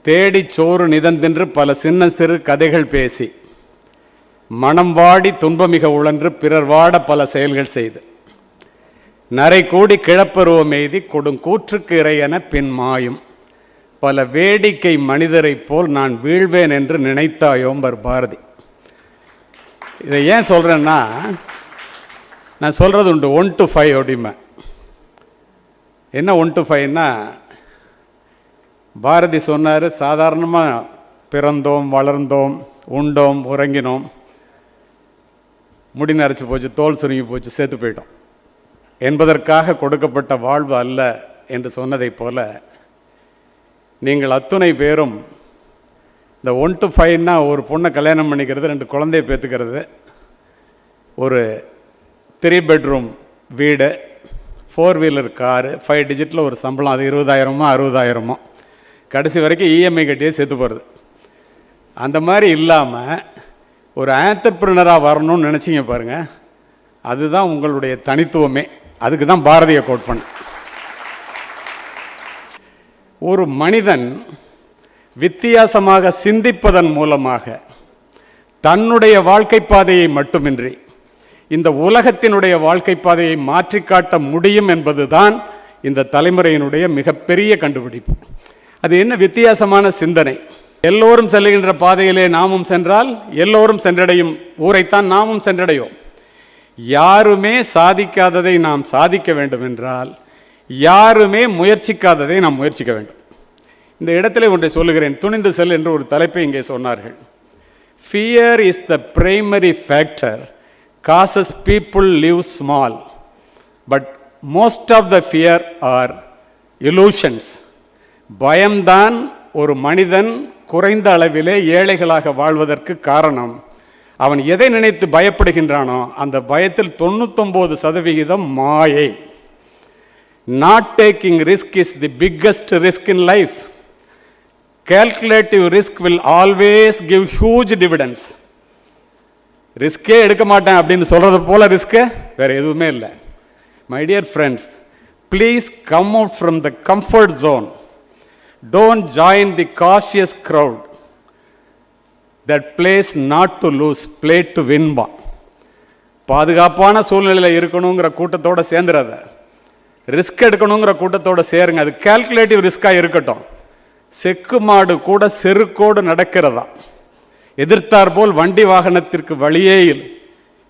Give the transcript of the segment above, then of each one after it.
தேடி சோறு நிதந்தென்று பல சின்ன சிறு கதைகள் பேசி, மனம் வாடி துன்பமிக உழன்று பிறர் வாட பல செயல்கள் செய்து, நரை கூடி கிழப்பருவம் எய்தி கொடுங்கூற்றுக்கு இறையென பின் மாயும் பல வேடிக்கை மனிதரைப் போல் நான் வீழ்வேன் என்று நினைத்தாயோம்பர் பாரதி. இதை ஏன் சொல்கிறேன்னா, நான் சொல்கிறது உண்டு 1 to 5 அப்படிமா. என்ன 1 to 5ன்னா, பாரதி சொன்னார், சாதாரணமாக பிறந்தோம், வளர்ந்தோம், உண்டோம், உறங்கினோம், முடி நரைச்சி போச்சு, தோல் சுருங்கி போச்சு, சேர்த்து போயிட்டோம் என்பதற்காக கொடுக்கப்பட்ட வாழ்வு அல்ல என்று சொன்னதைப் போல, நீங்கள் அத்துணை பேரும் இந்த 1 to 5ன்னா ஒரு பொண்ணை கல்யாணம் பண்ணிக்கிறது, 2 குழந்தைய பேத்துக்கிறது, ஒரு 3 bedroom வீடு, 4 wheeler காரு, 5 digitல ஒரு சம்பளம், அது 20,000மோ 60,000மோ, கடைசி வரைக்கும் இஎம்ஐ கட்டியே சேர்த்து போகிறது. அந்த மாதிரி இல்லாமல் ஒரு ஆண்டர்பிரினராக வரணும்னு நினச்சிங்க பாருங்கள், அதுதான் உங்களுடைய தனித்துவமே. அதுக்கு தான் பாரதியை கோட் பண்ண. ஒரு மனிதன் வித்தியாசமாக சிந்திப்பதன் மூலமாக தன்னுடைய வாழ்க்கை பாதையை மட்டுமின்றி இந்த உலகத்தினுடைய வாழ்க்கை பாதையை மாற்றி காட்ட முடியும் என்பதுதான் இந்த தலைமுறையினுடைய மிகப்பெரிய கண்டுபிடிப்பு. அது என்ன வித்தியாசமான சிந்தனை? எல்லோரும் செல்லுகின்ற பாதையிலே நாமும் சென்றால் எல்லோரும் சென்றடையும் ஊரைத்தான் நாமும் சென்றடையோம். யாருமே சாதிக்காததை நாம் சாதிக்க வேண்டும் என்றால் யாருமே முயற்சிக்காததை நாம் முயற்சிக்க வேண்டும். இந்த இடத்துல ஒன்றை சொல்லுகிறேன். துணிந்து செல் என்று ஒரு தலைப்பை இங்கே சொன்னார்கள். Fear is the primary factor causes people live small, but most of the fear are illusions. பயம்தான் ஒரு மனிதன் குறைந்த அளவிலே ஏழைகளாக வாழ்வதற்கு காரணம். அவன் எதை நினைத்து பயப்படுகின்றானோ அந்த பயத்தில் 99% மாயை. Not taking risk is the biggest risk in life. Calculative risk will always give huge dividends. ரிஸ்கே எடுக்க மாட்டேன் அப்படின்னு சொல்கிறது போல ரிஸ்க்கு வேறு எதுவுமே இல்லை. My dear friends, please come out from the comfort zone. Don't join the cautious crowd that plays not to lose, play to வின்பா. பாதுகாப்பான சூழ்நிலையில் இருக்கணுங்கிற கூட்டத்தோடு சேர்ந்துடாத, ரிஸ்க் எடுக்கணுங்கிற கூட்டத்தோடு சேருங்க. அது கால்குலேட்டிவ் ரிஸ்காக இருக்கட்டும். செக்கு மாடு கூட செருக்கோடு நடக்கிறதா, எதிர்த்தார் போல் வண்டி வாகனத்திற்கு வழியே இல்லை,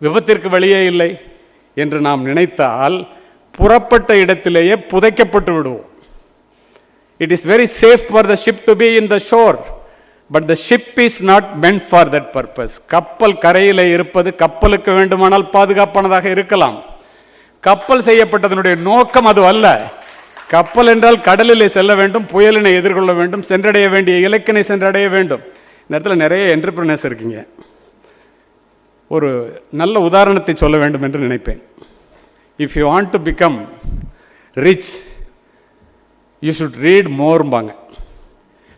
விபத்திற்கு வழியே இல்லை என்று நாம் நினைத்தால் புறப்பட்ட இடத்திலேயே புதைக்கப்பட்டு விடுவோம். It is very safe for the ship to be in the shore, but the ship is not meant for that purpose. கப்பல் கரையில் இருப்பது கப்பலுக்கு வேண்டுமானால் பாதுகாப்பானதாக இருக்கலாம். கப்பல் செய்யப்பட்டதனுடைய நோக்கம் அது அல்ல. கப்பல் என்றால் கடலிலே செல்ல வேண்டும், புயலினை எதிர்கொள்ள வேண்டும், சென்றடைய வேண்டிய இலக்கினை சென்றடைய வேண்டும். இந்த இடத்துல நிறைய என்டர்பிரினர்ஸ் இருக்கீங்க. ஒரு நல்ல உதாரணத்தை சொல்ல வேண்டும் என்று நினைப்பேன். If you want to become rich, you should read மோர்பாங்க.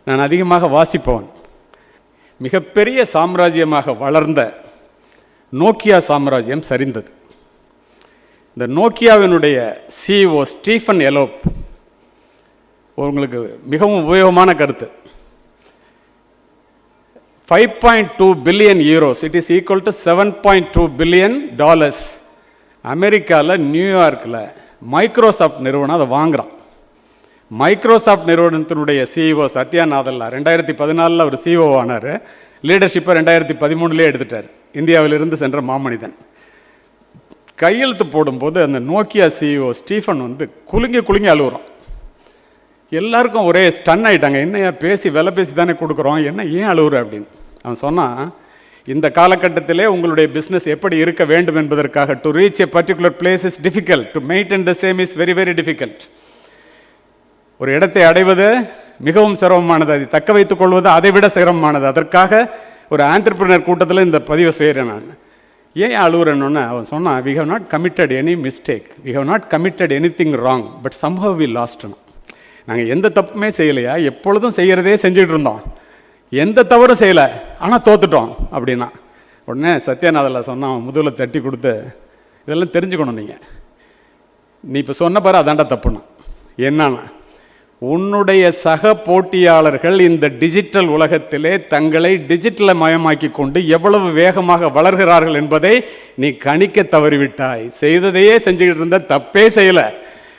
நான் அதிகமாக வாசிப்பவன். மிகப்பெரிய சாம்ராஜ்யமாக வளர்ந்த நோக்கியா சாம்ராஜ்யம் சரிந்தது. இந்த நோக்கியாவினுடைய சிஇஓ ஸ்டீஃபன் எலோப், உங்களுக்கு மிகவும் உபயோகமான கருத்து. 5.2 billion euros, it is equal to $7.2 billion. அமெரிக்காவில் நியூயார்க்கில் மைக்ரோசாஃப்ட் நிறுவனம் அதை வாங்குகிறான். மைக்ரோசாஃப்ட் நிறுவனத்தினுடைய சிஇஓ சத்யா நாதல்லா 2014 அவர் சிஇஓ ஆனார். லீடர்ஷிப்பை 2013 எடுத்துட்டார். இந்தியாவிலிருந்து சென்ற மாமனிதன். கையெழுத்து போடும்போது அந்த நோக்கியா சிஇஓ ஸ்டீஃபன் குலுங்கி அழுகுறான். எல்லாருக்கும் ஒரே ஸ்டன் ஆகிட்டாங்க. என்னையா பேசி விலை பேசி தானே கொடுக்குறோம், என்ன ஏன் அழுகுற அப்படின்னு. அவன் சொன்னான், இந்த காலகட்டத்திலே உங்களுடைய பிஸ்னஸ் எப்படி இருக்க வேண்டும் என்பதற்காக to reach a particular place is difficult, to maintain the same is very very difficult. ஒரு இடத்தை அடைவது மிகவும் சிரமமானது, அதை தக்க வைத்துக் கொள்வது அதை விட சிரமமானது. அதற்காக ஒரு ஆண்டர்பிரினர் கூட்டத்தில் இந்த பதிவை செய்கிறேன் நான். ஏன் அழுகுறேன்னு அவன் சொன்னான், we have not committed any mistake, we have not committed anything wrong, but somehow we லாஸ்ட்னா. நாங்கள் எந்த தப்புமே செய்யலையா, எப்பொழுதும் செய்கிறதே செஞ்சுட்டு இருந்தோம், எந்த தவறும் செய்யலை, ஆனால் தோத்துட்டோம் அப்படின்னா. உடனே சத்யாநாதில் சொன்னான், முதுகில் தட்டி கொடுத்து, இதெல்லாம் தெரிஞ்சுக்கணும் நீங்கள், நீ இப்போ சொன்ன பாரு அதாண்டா தப்புண்ணா. என்னன்னா, உன்னுடைய சக போட்டியாளர்கள் இந்த டிஜிட்டல் உலகத்திலே தங்களை டிஜிட்டல் மயமாக்கி கொண்டு எவ்வளவு வேகமாக வளர்கிறார்கள் என்பதை நீ கணிக்க தவறிவிட்டாய். செய்ததையே செஞ்சுக்கிட்டு இருந்த, தப்பே செய்யலை.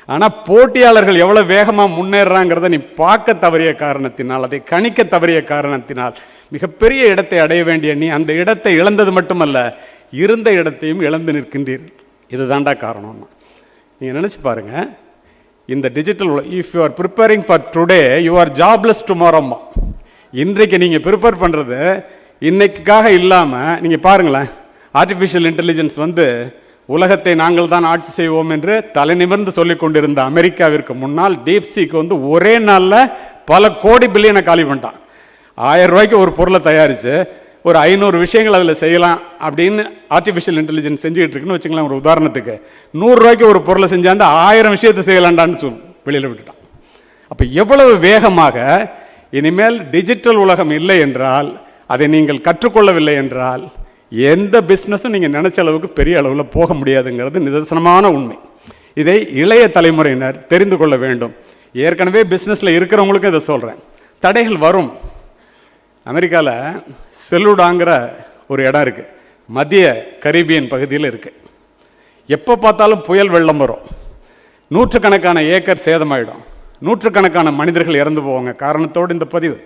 ஆனால் போட்டியாளர்கள் எவ்வளோ வேகமாக முன்னேறாங்கிறத நீ பார்க்க தவறிய காரணத்தினால், அதை கணிக்க தவறிய காரணத்தினால் மிகப்பெரிய இடத்தை அடைய வேண்டிய நீ அந்த இடத்தை இழந்தது மட்டுமல்ல, இருந்த இடத்தையும் இழந்து நிற்கின்றீர்கள். இதுதான்டா காரணம். நீங்கள் நினச்சி பாருங்கள், இந்த digital if you are preparing for today you are jobless டுமாரோம்மா. இன்றைக்கு நீங்கள் ப்ரிப்பேர் பண்ணுறது இன்னைக்காக இல்லாமல், நீங்கள் பாருங்களேன், ஆர்டிஃபிஷியல் இன்டெலிஜென்ஸ் வந்து உலகத்தை நாங்கள் தான் ஆட்சி செய்வோம் என்று தலை நிமிர்ந்து சொல்லிக் கொண்டிருந்த அமெரிக்காவிற்கு முன்னால் டீப்சீக்கு வந்து ஒரே நாளில் பல கோடி பில்லியனை காலி பண்ணிட்டான். 1000 ரூபாய்க்கு ஒரு பொருளை தயாரித்து ஒரு 500 விஷயங்கள் அதில் செய்யலாம் அப்படின்னு ஆர்டிஃபிஷியல் இன்டெலிஜென்ஸ் செஞ்சுக்கிட்டு இருக்குன்னு வச்சுக்கலாம். ஒரு உதாரணத்துக்கு 100 ரூபாய்க்கு ஒரு பொருளை செஞ்சாந்து 1000 விஷயத்தை செய்யலாண்டான்னு வெளியில் விட்டுட்டான். அப்போ எவ்வளவு வேகமாக, இனிமேல் டிஜிட்டல் உலகம் இல்லை என்றால், அதை நீங்கள் கற்றுக்கொள்ளவில்லை என்றால் எந்த பிஸ்னஸும் நீங்கள் நினச்ச அளவுக்கு பெரிய அளவில் போக முடியாதுங்கிறது நிதர்சனமான உண்மை. இதை இளைய தலைமுறையினர் தெரிந்து கொள்ள வேண்டும். ஏற்கனவே பிஸ்னஸில் இருக்கிறவங்களுக்கு இதை சொல்கிறேன். தடைகள் வரும். அமெரிக்காவில் செல்லுடாங்கிற ஒரு இடம் இருக்குது, மத்திய கரீபியன் பகுதியில் இருக்குது. எப்போ பார்த்தாலும் புயல் வெள்ளம் வரும், நூற்றுக்கணக்கான ஏக்கர் சேதமாயிடும், நூற்றுக்கணக்கான மனிதர்கள் இறந்து போவாங்க. காரணத்தோடு இந்த பதிவு.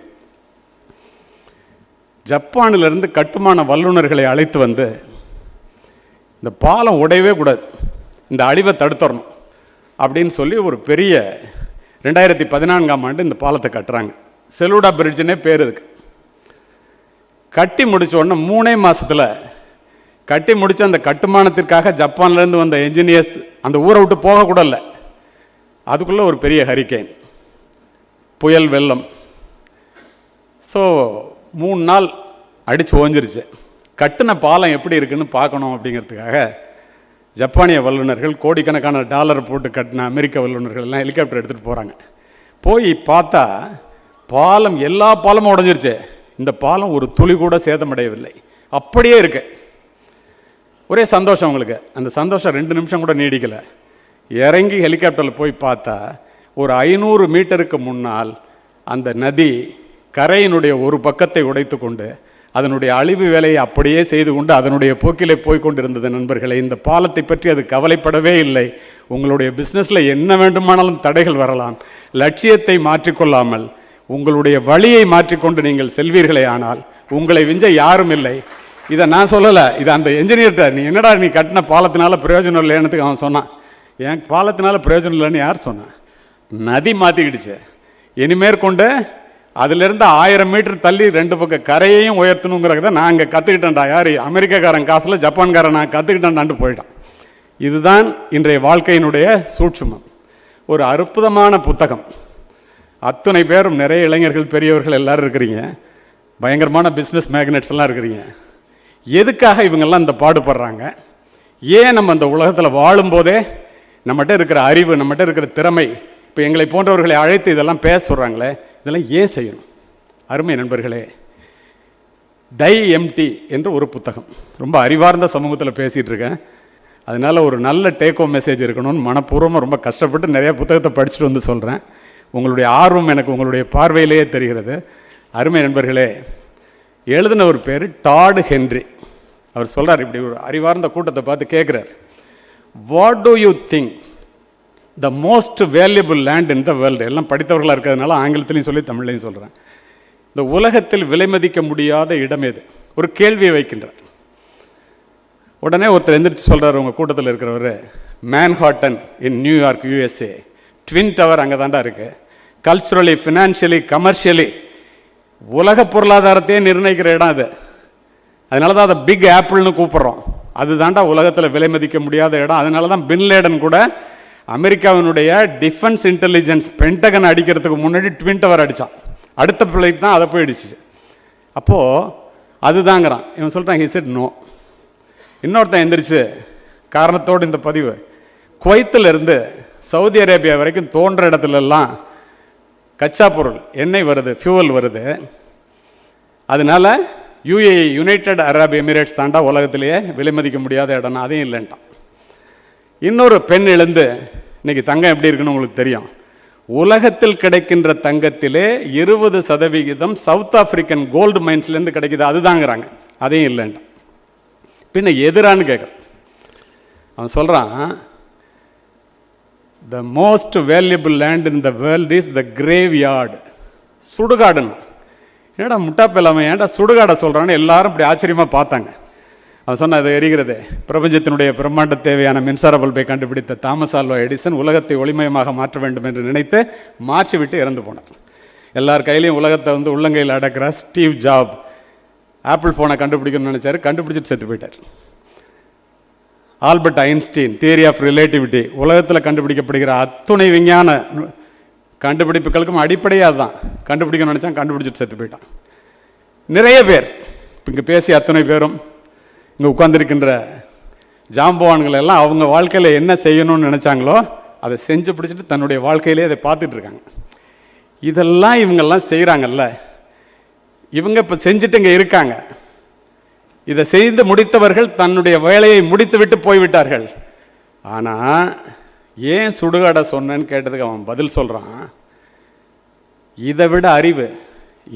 ஜப்பானிலிருந்து கட்டுமான வல்லுநர்களை அழைத்து வந்து இந்த பாலம் உடையவே கூடாது, இந்த அழிவை தடுத்துடணும் அப்படின்னு சொல்லி ஒரு பெரிய 2014ஆம் ஆண்டு இந்த பாலத்தை கட்டுறாங்க. செலுடா பிரிட்ஜுன்னே பேர் இதுக்கு. கட்டி முடித்த உடனே 3 மாதத்தில் கட்டி முடித்த அந்த கட்டுமானத்திற்காக ஜப்பான்லேருந்து வந்த என்ஜினியர்ஸ் அந்த ஊரை விட்டு போகக்கூடல. அதுக்குள்ளே ஒரு பெரிய ஹரிக்கேன், புயல் வெள்ளம். ஸோ 3 நாள் அடித்து ஓஞ்சிருச்சு. கட்டின பாலம் எப்படி இருக்குன்னு பார்க்கணும் அப்படிங்கிறதுக்காக ஜப்பானிய வல்லுநர்கள், கோடிக்கணக்கான டாலர் போட்டு கட்டின அமெரிக்க வல்லுநர்கள் எல்லாம் ஹெலிகாப்டர் எடுத்துகிட்டு போகிறாங்க. போய் பார்த்தா பாலம், எல்லா பாலமும் உடஞ்சிருச்சு. இந்த பாலம் ஒரு துளி கூட சேதமடையவில்லை, அப்படியே இருக்கு. ஒரே சந்தோஷம் உங்களுக்கு. அந்த சந்தோஷம் 2 நிமிஷம் கூட நீடிக்கலை. இறங்கி ஹெலிகாப்டரில் போய் பார்த்தா ஒரு 500 மீட்டருக்கு முன்னால் அந்த நதி கரையினுடைய ஒரு பக்கத்தை உடைத்து கொண்டு அதனுடைய அழிவு வேலையை அப்படியே செய்து கொண்டு அதனுடைய போக்கிலே போய்கொண்டிருந்தது. நண்பர்களே, இந்த பாலத்தை பற்றி அது கவலைப்படவே இல்லை. உங்களுடைய பிஸ்னஸில் என்ன வேண்டுமானாலும் தடைகள் வரலாம், லட்சியத்தை மாற்றிக்கொள்ளாமல் உங்களுடைய வழியை மாற்றிக்கொண்டு நீங்கள் செல்வீர்களே ஆனால் உங்களை விஞ்ச யாரும் இல்லை. இதை நான் சொல்லலை, இது அந்த என்ஜினியர்கிட்ட, நீ என்னடா நீ கட்டின பாலத்தினால பிரயோஜனம் இல்லைன்னு அவன் சொன்னான். ஏன் பாலத்தினால பிரயோஜனம் இல்லைன்னு யார் சொன்னான்? நதி மாற்றிக்கிடுச்சு. இனிமேற்கொண்டு அதிலிருந்து 1000 மீட்டர் தள்ளி 2 பக்கம் கரையையும் உயர்த்தணுங்கிறத நான் அங்கே கற்றுக்கிட்டேன்டா. யார்? அமெரிக்காக்காரன் காசில் ஜப்பான்காரன் நான் கற்றுக்கிட்டேன்டான்ட்டு போயிட்டான். இதுதான் இன்றைய வாழ்க்கையினுடைய சூட்சுமம். ஒரு அற்புதமான புத்தகம். அத்தனை பேரும், நிறைய இளைஞர்கள், பெரியவர்கள் எல்லோரும் இருக்கிறீங்க, பயங்கரமான பிஸ்னஸ் மேக்னெட்ஸ் எல்லாம் இருக்கிறீங்க. எதுக்காக இவங்கெல்லாம் இந்த பாடுபடுறாங்க? ஏன் நம்ம அந்த உலகத்தில் வாழும்போதே நம்மகிட்ட இருக்கிற அறிவு, நம்மகிட்ட இருக்கிற திறமை, இப்போ எங்களை போன்றவர்களை அழைத்து இதெல்லாம் பேச சொல்கிறாங்களே, இதெல்லாம் ஏன் செய்யணும்? அருமை நண்பர்களே, டை எம்டி என்று ஒரு புத்தகம். ரொம்ப அறிவார்ந்த சமூகத்தில் பேசிகிட்டு இருக்கேன். அதனால் ஒரு நல்ல டேக் ஹோம் மெசேஜ் இருக்கணும்னு மனப்பூர்வமாக ரொம்ப கஷ்டப்பட்டு நிறையா புத்தகத்தை படிச்சுட்டு வந்து சொல்கிறேன். உங்களுடைய ஆர்வம் எனக்கு உங்களுடைய பார்வையிலேயே தெரிகிறது. அருமை நண்பர்களே, எழுதின ஒரு பேர் டாட் ஹென்றி. அவர் சொல்கிறார், இப்படி ஒரு அறிவார்ந்த கூட்டத்தை பார்த்து கேட்குறார், what to you think the most valuable land in the world? எல்லாம் படித்தவர்களாக இருக்கிறதுனால ஆங்கிலத்திலையும் சொல்லி தமிழ்லையும் சொல்கிறேன். இந்த உலகத்தில் விலை மதிக்க முடியாத இடம் எது? ஒரு கேள்வியை வைக்கின்றார். உடனே ஒருத்தர் எந்திரிச்சு சொல்கிறார், உங்கள் கூட்டத்தில் இருக்கிறவர், மேன்ஹாட்டன் இன் நியூயார்க், USA, ட்வின் டவர் அங்கே தாண்டா இருக்குது. கல்ச்சுரலி, ஃபினான்ஷியலி, கமர்ஷியலி உலக பொருளாதாரத்தையே நிர்ணயிக்கிற இடம் அது. அதனால தான் அதை பிக் ஆப்பிள்னு கூப்பிட்றோம். அது தாண்டா உலகத்தில் விலை மதிக்க முடியாத இடம். அதனால தான் பின்லேடன் கூட அமெரிக்காவினுடைய டிஃபென்ஸ் இன்டெலிஜென்ஸ் பென்டகன் அடிக்கிறதுக்கு முன்னாடி ட்வின் டவர் அடித்தான். அடுத்த ஃப்ளைட் தான் அதை போயிடுச்சு. அப்போது அதுதாங்கிறான். இவன் சொல்கிறான், ஹி செட் நோ. இன்னொருத்தன் எந்திரிச்சு காரணத்தோடு இந்த பதிவு, குவைத்திலிருந்து சவுதி அரேபியா வரைக்கும் தோன்ற இடத்துலலாம் கச்சா பொருள், எண்ணெய் வருது, ஃபியூவல் வருது. அதனால் UAE, யுனைடெட் அரப் எமிரேட்ஸ் தாண்டா உலகத்திலேயே விலை மதிக்க முடியாத இடம்னா அதையும் இல்லைன்ட்டான். இன்னொரு பெண் எழுந்து, இன்றைக்கி தங்கம் எப்படி இருக்குன்னு உங்களுக்கு தெரியும், உலகத்தில் கிடைக்கின்ற தங்கத்திலே 20% சவுத் ஆப்பிரிக்கன் கோல்டு மைன்ஸ்லேருந்து கிடைக்குது, அதுதாங்கிறாங்க. அதையும் இல்லைன்ட்டு பின்ன எதிரான்னு கேட்குறேன். அவன் சொல்கிறான், the most valuable land in the world is the graveyard. சுடுகாடுன்னு. ஏன்டா முட்டாப்பில்லாமல் ஏன்டா சுடுகாடை சொல்கிறான்னு எல்லாரும் இப்படி ஆச்சரியமாக பார்த்தாங்க. அவன் சொன்ன, அது எரிகிறது. பிரபஞ்சத்தினுடைய பிரம்மாண்ட தேவையான மின்சார பல்பை கண்டுபிடித்த தாமஸ் ஆல்வா எடிசன் உலகத்தை ஒளிமயமாக மாற்ற வேண்டும் என்று நினைத்து மாற்றி விட்டு இறந்து போனார். எல்லார் கையிலையும் உலகத்தை உள்ளங்கையில் அடக்கிற ஸ்டீவ் ஜாப் ஆப்பிள் ஃபோனை கண்டுபிடிக்கணும்னு நினச்சார், கண்டுபிடிச்சிட்டு செத்து போயிட்டார். Albert Einstein theory of relativity, உலகத்தில் கண்டுபிடிக்கப்படுகிற அத்துணை விஞ்ஞான கண்டுபிடிப்புகளுக்கும் அடிப்படையாக தான் கண்டுபிடிக்கணும்னு நினச்சான், கண்டுபிடிச்சிட்டு செத்து போயிட்டான். நிறைய பேர் இங்கே பேசிய அத்தனை பேரும் இங்கே உட்கார்ந்துருக்கின்ற ஜாம்பவான்கள் எல்லாம் அவங்க வாழ்க்கையில் என்ன செய்யணும்னு நினச்சாங்களோ அதை செஞ்சு பிடிச்சிட்டு தன்னுடைய வாழ்க்கையிலே அதை பார்த்துட்டு இருக்காங்க. இதெல்லாம் இவங்கெல்லாம் செய்கிறாங்கல்ல, இவங்க இப்போ செஞ்சுட்டு இங்கே இருக்காங்க. இதை செய்து முடித்தவர்கள் தன்னுடைய வேலையை முடித்து விட்டு போய்விட்டார்கள். ஆனால் ஏன் சுடுகாடை சொன்னேன்னு கேட்டதுக்கு அவன் பதில் சொல்கிறான், இதை விட அறிவு,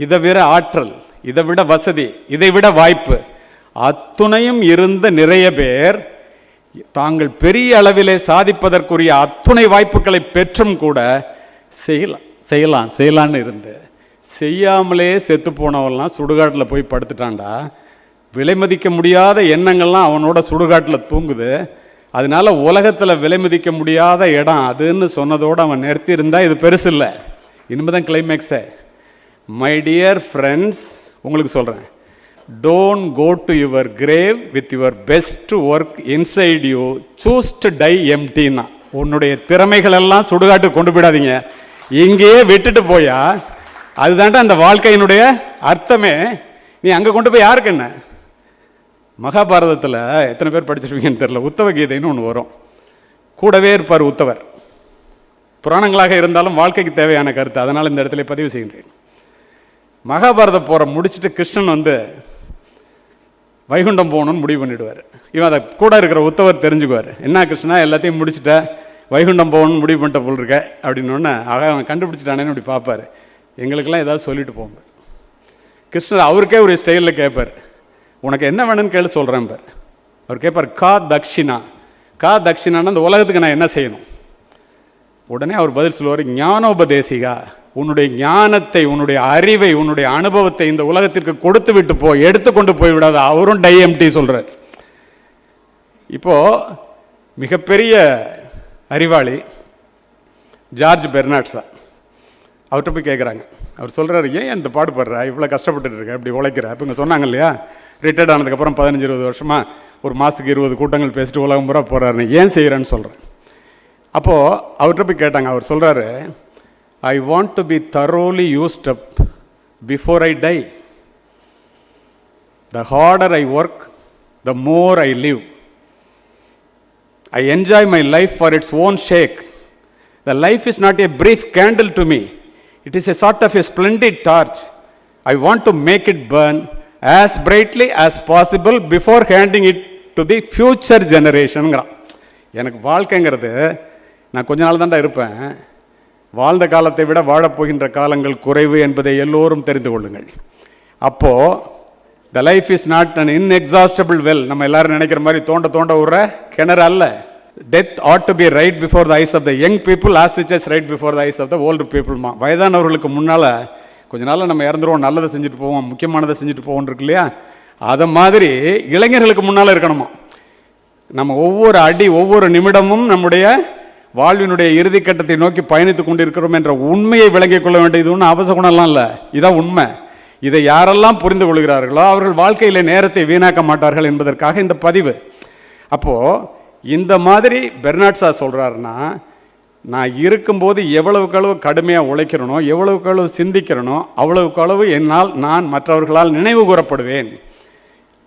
இதை விட ஆற்றல், இதை விட வசதி, இதை விட வாய்ப்பு அத்துணையும் இருந்த நிறைய பேர் தாங்கள் பெரிய அளவிலே சாதிப்பதற்குரிய அத்துணை வாய்ப்புகளை பெற்றும் கூட செய்யலான்னு இருந்து செய்யாமலே செத்து போனவெல்லாம் சுடுகாட்டில் போய் படுத்துட்டான்டா. விலை மதிக்க முடியாத எண்ணங்கள்லாம் அவனோட சுடுகாட்டில் தூங்குது. அதனால உலகத்தில் விலை மதிக்க முடியாத இடம் அதுன்னு சொன்னதோடு அவன் நிறுத்தி இருந்தால் இது பெருசு இல்லை. இனிமேதான் கிளைமேக்ஸே. மை டியர் ஃப்ரெண்ட்ஸ், உங்களுக்கு சொல்கிறேன், don't go to your grave with your best work inside you. choose to die empty. உன்னுடைய திறமைகள் எல்லாம் சுடுகாட்டு கொண்டு போயிடாதீங்க, இங்கேயே விட்டுட்டு போயா. அதுதான்டா அந்த வாழ்க்கையினுடைய அர்த்தமே. நீ அங்கே கொண்டு போய் யாருக்கு என்ன? மகாபாரதத்தில் எத்தனை பேர் படிச்சிருப்பீங்கன்னு தெரியல, உத்தவ கீதைன்னு ஒன்று வரும். கூடவே இருப்பார் உத்தவர். புராணங்களாக இருந்தாலும் வாழ்க்கைக்கு தேவையான கருத்து, அதனால் இந்த இடத்துல பதிவு செய்கின்றேன். மகாபாரத போரை முடிச்சுட்டு கிருஷ்ணன் வைகுண்டம் போகணும்னு முடிவு பண்ணிவிடுவார். இவன் அதை கூட இருக்கிற உத்தவர் தெரிஞ்சுக்குவார். என்ன கிருஷ்ணா, எல்லாத்தையும் முடிச்சுட்ட, வைகுண்டம் போகணும்னு முடிவு பண்ணிட்ட போல் இருக்க அப்படின்னோடனே அவன் கண்டுபிடிச்சிட்டானேன்னு அப்படி பார்ப்பார். எங்களுக்கெல்லாம் ஏதாவது சொல்லிட்டு போங்க. கிருஷ்ணர் அவருக்கே ஒரு ஸ்டைலில் கேட்பார், உனக்கு என்ன வேணும்னு கேள்வி சொல்கிறேன் பார். அவர் கேட்பார், கா தக்ஷிணா. கா தக்ஷிணான்னு அந்த உலகத்துக்கு நான் என்ன செய்யணும்? உடனே அவர் பதில் சொல்லுவார், ஞானோபதேசிகா, உன்னுடைய ஞானத்தை, உன்னுடைய அறிவை, உன்னுடைய அனுபவத்தை இந்த உலகத்திற்கு கொடுத்து விட்டு போ, எடுத்துக்கொண்டு போய்விடாத. அவரும் டை எம்டி சொல்கிறார். இப்போது மிகப்பெரிய அறிவாளி ஜார்ஜ் பெர்னாட்ஸா, அவர்கிட்ட போய் கேட்குறாங்க. அவர் சொல்கிறார், ஏன் இந்த பாடுபடுற, இவ்வளோ கஷ்டப்பட்டுட்டு இருக்க, இப்படி உழைக்கிற? இப்போ இங்கே சொன்னாங்க இல்லையா, ரிட்டையர்ட் ஆனதுக்கப்புறம் 15-20 வருஷமாக ஒரு மாதத்துக்கு 20 கூட்டங்கள் பேசிட்டு உலகம் பூரா போகிறாருன்னு, ஏன் செய்கிறேன்னு சொல்கிறேன். அப்போது அவர்கிட்ட போய் கேட்டாங்க. அவர் சொல்கிறாரு, I want to be thoroughly used up before I die. The harder I work, the more I live. I enjoy my life for its own sake. The life is not a brief candle to me. It is a sort of a splendid torch. I want to make it burn as brightly as possible before handing it to the future generation. எனக்கு வாழ்க்கைங்கிறது, நான் கொஞ்ச நாள் தான்டா இருப்பேன், வாழ்ந்த காலத்தை விட வாழப்போகின்ற காலங்கள் குறைவு என்பதை எல்லோரும் தெரிந்து கொள்ளுங்கள். அப்போது the life is not an inexhaustible well. நம்ம எல்லாரும் நினைக்கிற மாதிரி தோண்ட தோண்ட விடுற கிணறு அல்ல. Death ought to be right before the eyes of the young people as it is right before the eyes of the old பீப்புள்மா. வயதானவர்களுக்கு முன்னால் கொஞ்ச நாளில் நம்ம இறந்துருவோம், நல்லதை செஞ்சுட்டு போவோம், முக்கியமானதை செஞ்சுட்டு போவோம் இருக்கு இல்லையா, அதை மாதிரி இளைஞர்களுக்கு முன்னால் இருக்கணுமா. நம்ம ஒவ்வொரு அடி, ஒவ்வொரு நிமிடமும் நம்முடைய வாழ்வினுடைய இறுதி கட்டத்தை நோக்கி பயணித்துக் கொண்டிருக்கிறோம் என்ற உண்மையை விளங்கிக் கொள்ள வேண்டியது ஒன்றும் அவசகுணம்லாம் இல்லை. இதான் உண்மை. இதை யாரெல்லாம் புரிந்து கொள்கிறார்களோ அவர்கள் வாழ்க்கையில் நேரத்தை வீணாக்க மாட்டார்கள் என்பதற்காக இந்த பதிவு. அப்போது இந்த மாதிரி பெர்னாட்ஸா சொல்கிறாருன்னா, நான் இருக்கும்போது எவ்வளவுக்களவு கடுமையாக உழைக்கிறனோ, எவ்வளவுக்களவு சிந்திக்கிறனோ, அவ்வளவுக்களவு என்னால் நான் மற்றவர்களால் நினைவு கூறப்படுவேன்.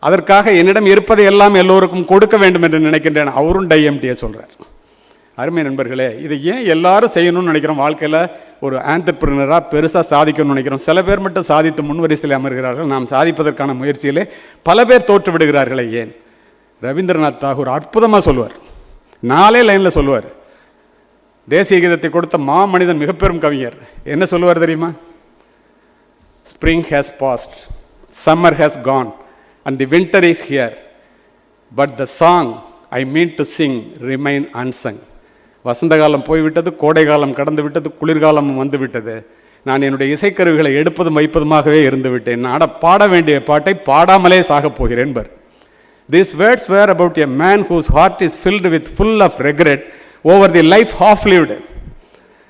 அதற்காக என்னிடம் இருப்பதை எல்லாம் எல்லோருக்கும் கொடுக்க வேண்டும் என்று நினைக்கின்றேன். அவரும் டைஎம்டியை சொல்கிறார். அருமை நண்பர்களே, இதை ஏன் எல்லாரும் செய்யணும்னு நினைக்கிறோம்? வாழ்க்கையில் ஒரு ஆண்டர்பிரினராக பெருசாக சாதிக்கணும்னு நினைக்கிறோம். சில பேர் மட்டும் சாதித்து முன்வரிசையில் அமர்கிறார்கள். நாம் சாதிப்பதற்கான முயற்சியிலே பல பேர் தோற்று விடுகிறார்களே ஏன்? ரவீந்திரநாத் தாகூர் அற்புதமாக சொல்லுவார், 4 லைனில் சொல்லுவார். தேசிய கீதத்தை கொடுத்த மனிதன், மிகப்பெரும் கவிஞர் என்ன சொல்லுவார் தெரியுமா? Spring has passed, summer has gone and the winter is here, but the song I mean to sing remain unsung. வசந்த காலம் போய்விட்டது, கோடை காலம் கடந்து விட்டது, குளிர்காலமும் வந்து விட்டது. நான் என்னுடைய இசைக்கருவிகளை எடுப்பதும் வைப்பதுமாகவே இருந்து விட்டேன். நான் பாட வேண்டிய பாட்டை பாடாமலே சாகப் போகிறேன் per. These words were about a man whose heart is filled with full of regret over the life half lived.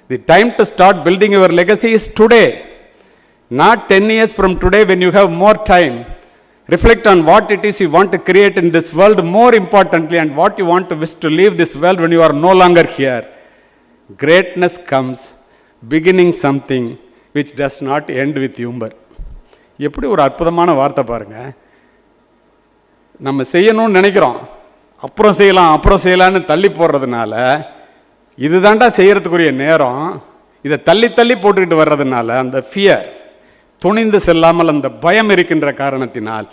The time to start building your legacy is today, not 10 years from today when you have more time. Reflect on what it is you want to create in this world, more importantly, and what you want to wish to leave this world when you are no longer here. Greatness comes beginning something which does not end with humor. எப்படி ஒரு அற்புதமான வார்த்தை பாருங்க. நம்ம செய்யணும்னு நினைக்கிறோம், அப்புறம் செய்யலான்னு தள்ளி போடுறதுனால, இதுதாண்டா செய்யறதுக்குரிய நேரம், இதை தள்ளி தள்ளி போட்டுக்கிட்டு வர்றதுனால அந்த ஃபியர், துணிந்து செல்லாமல் அந்த பயம் இருக்கின்ற காரணத்தினால்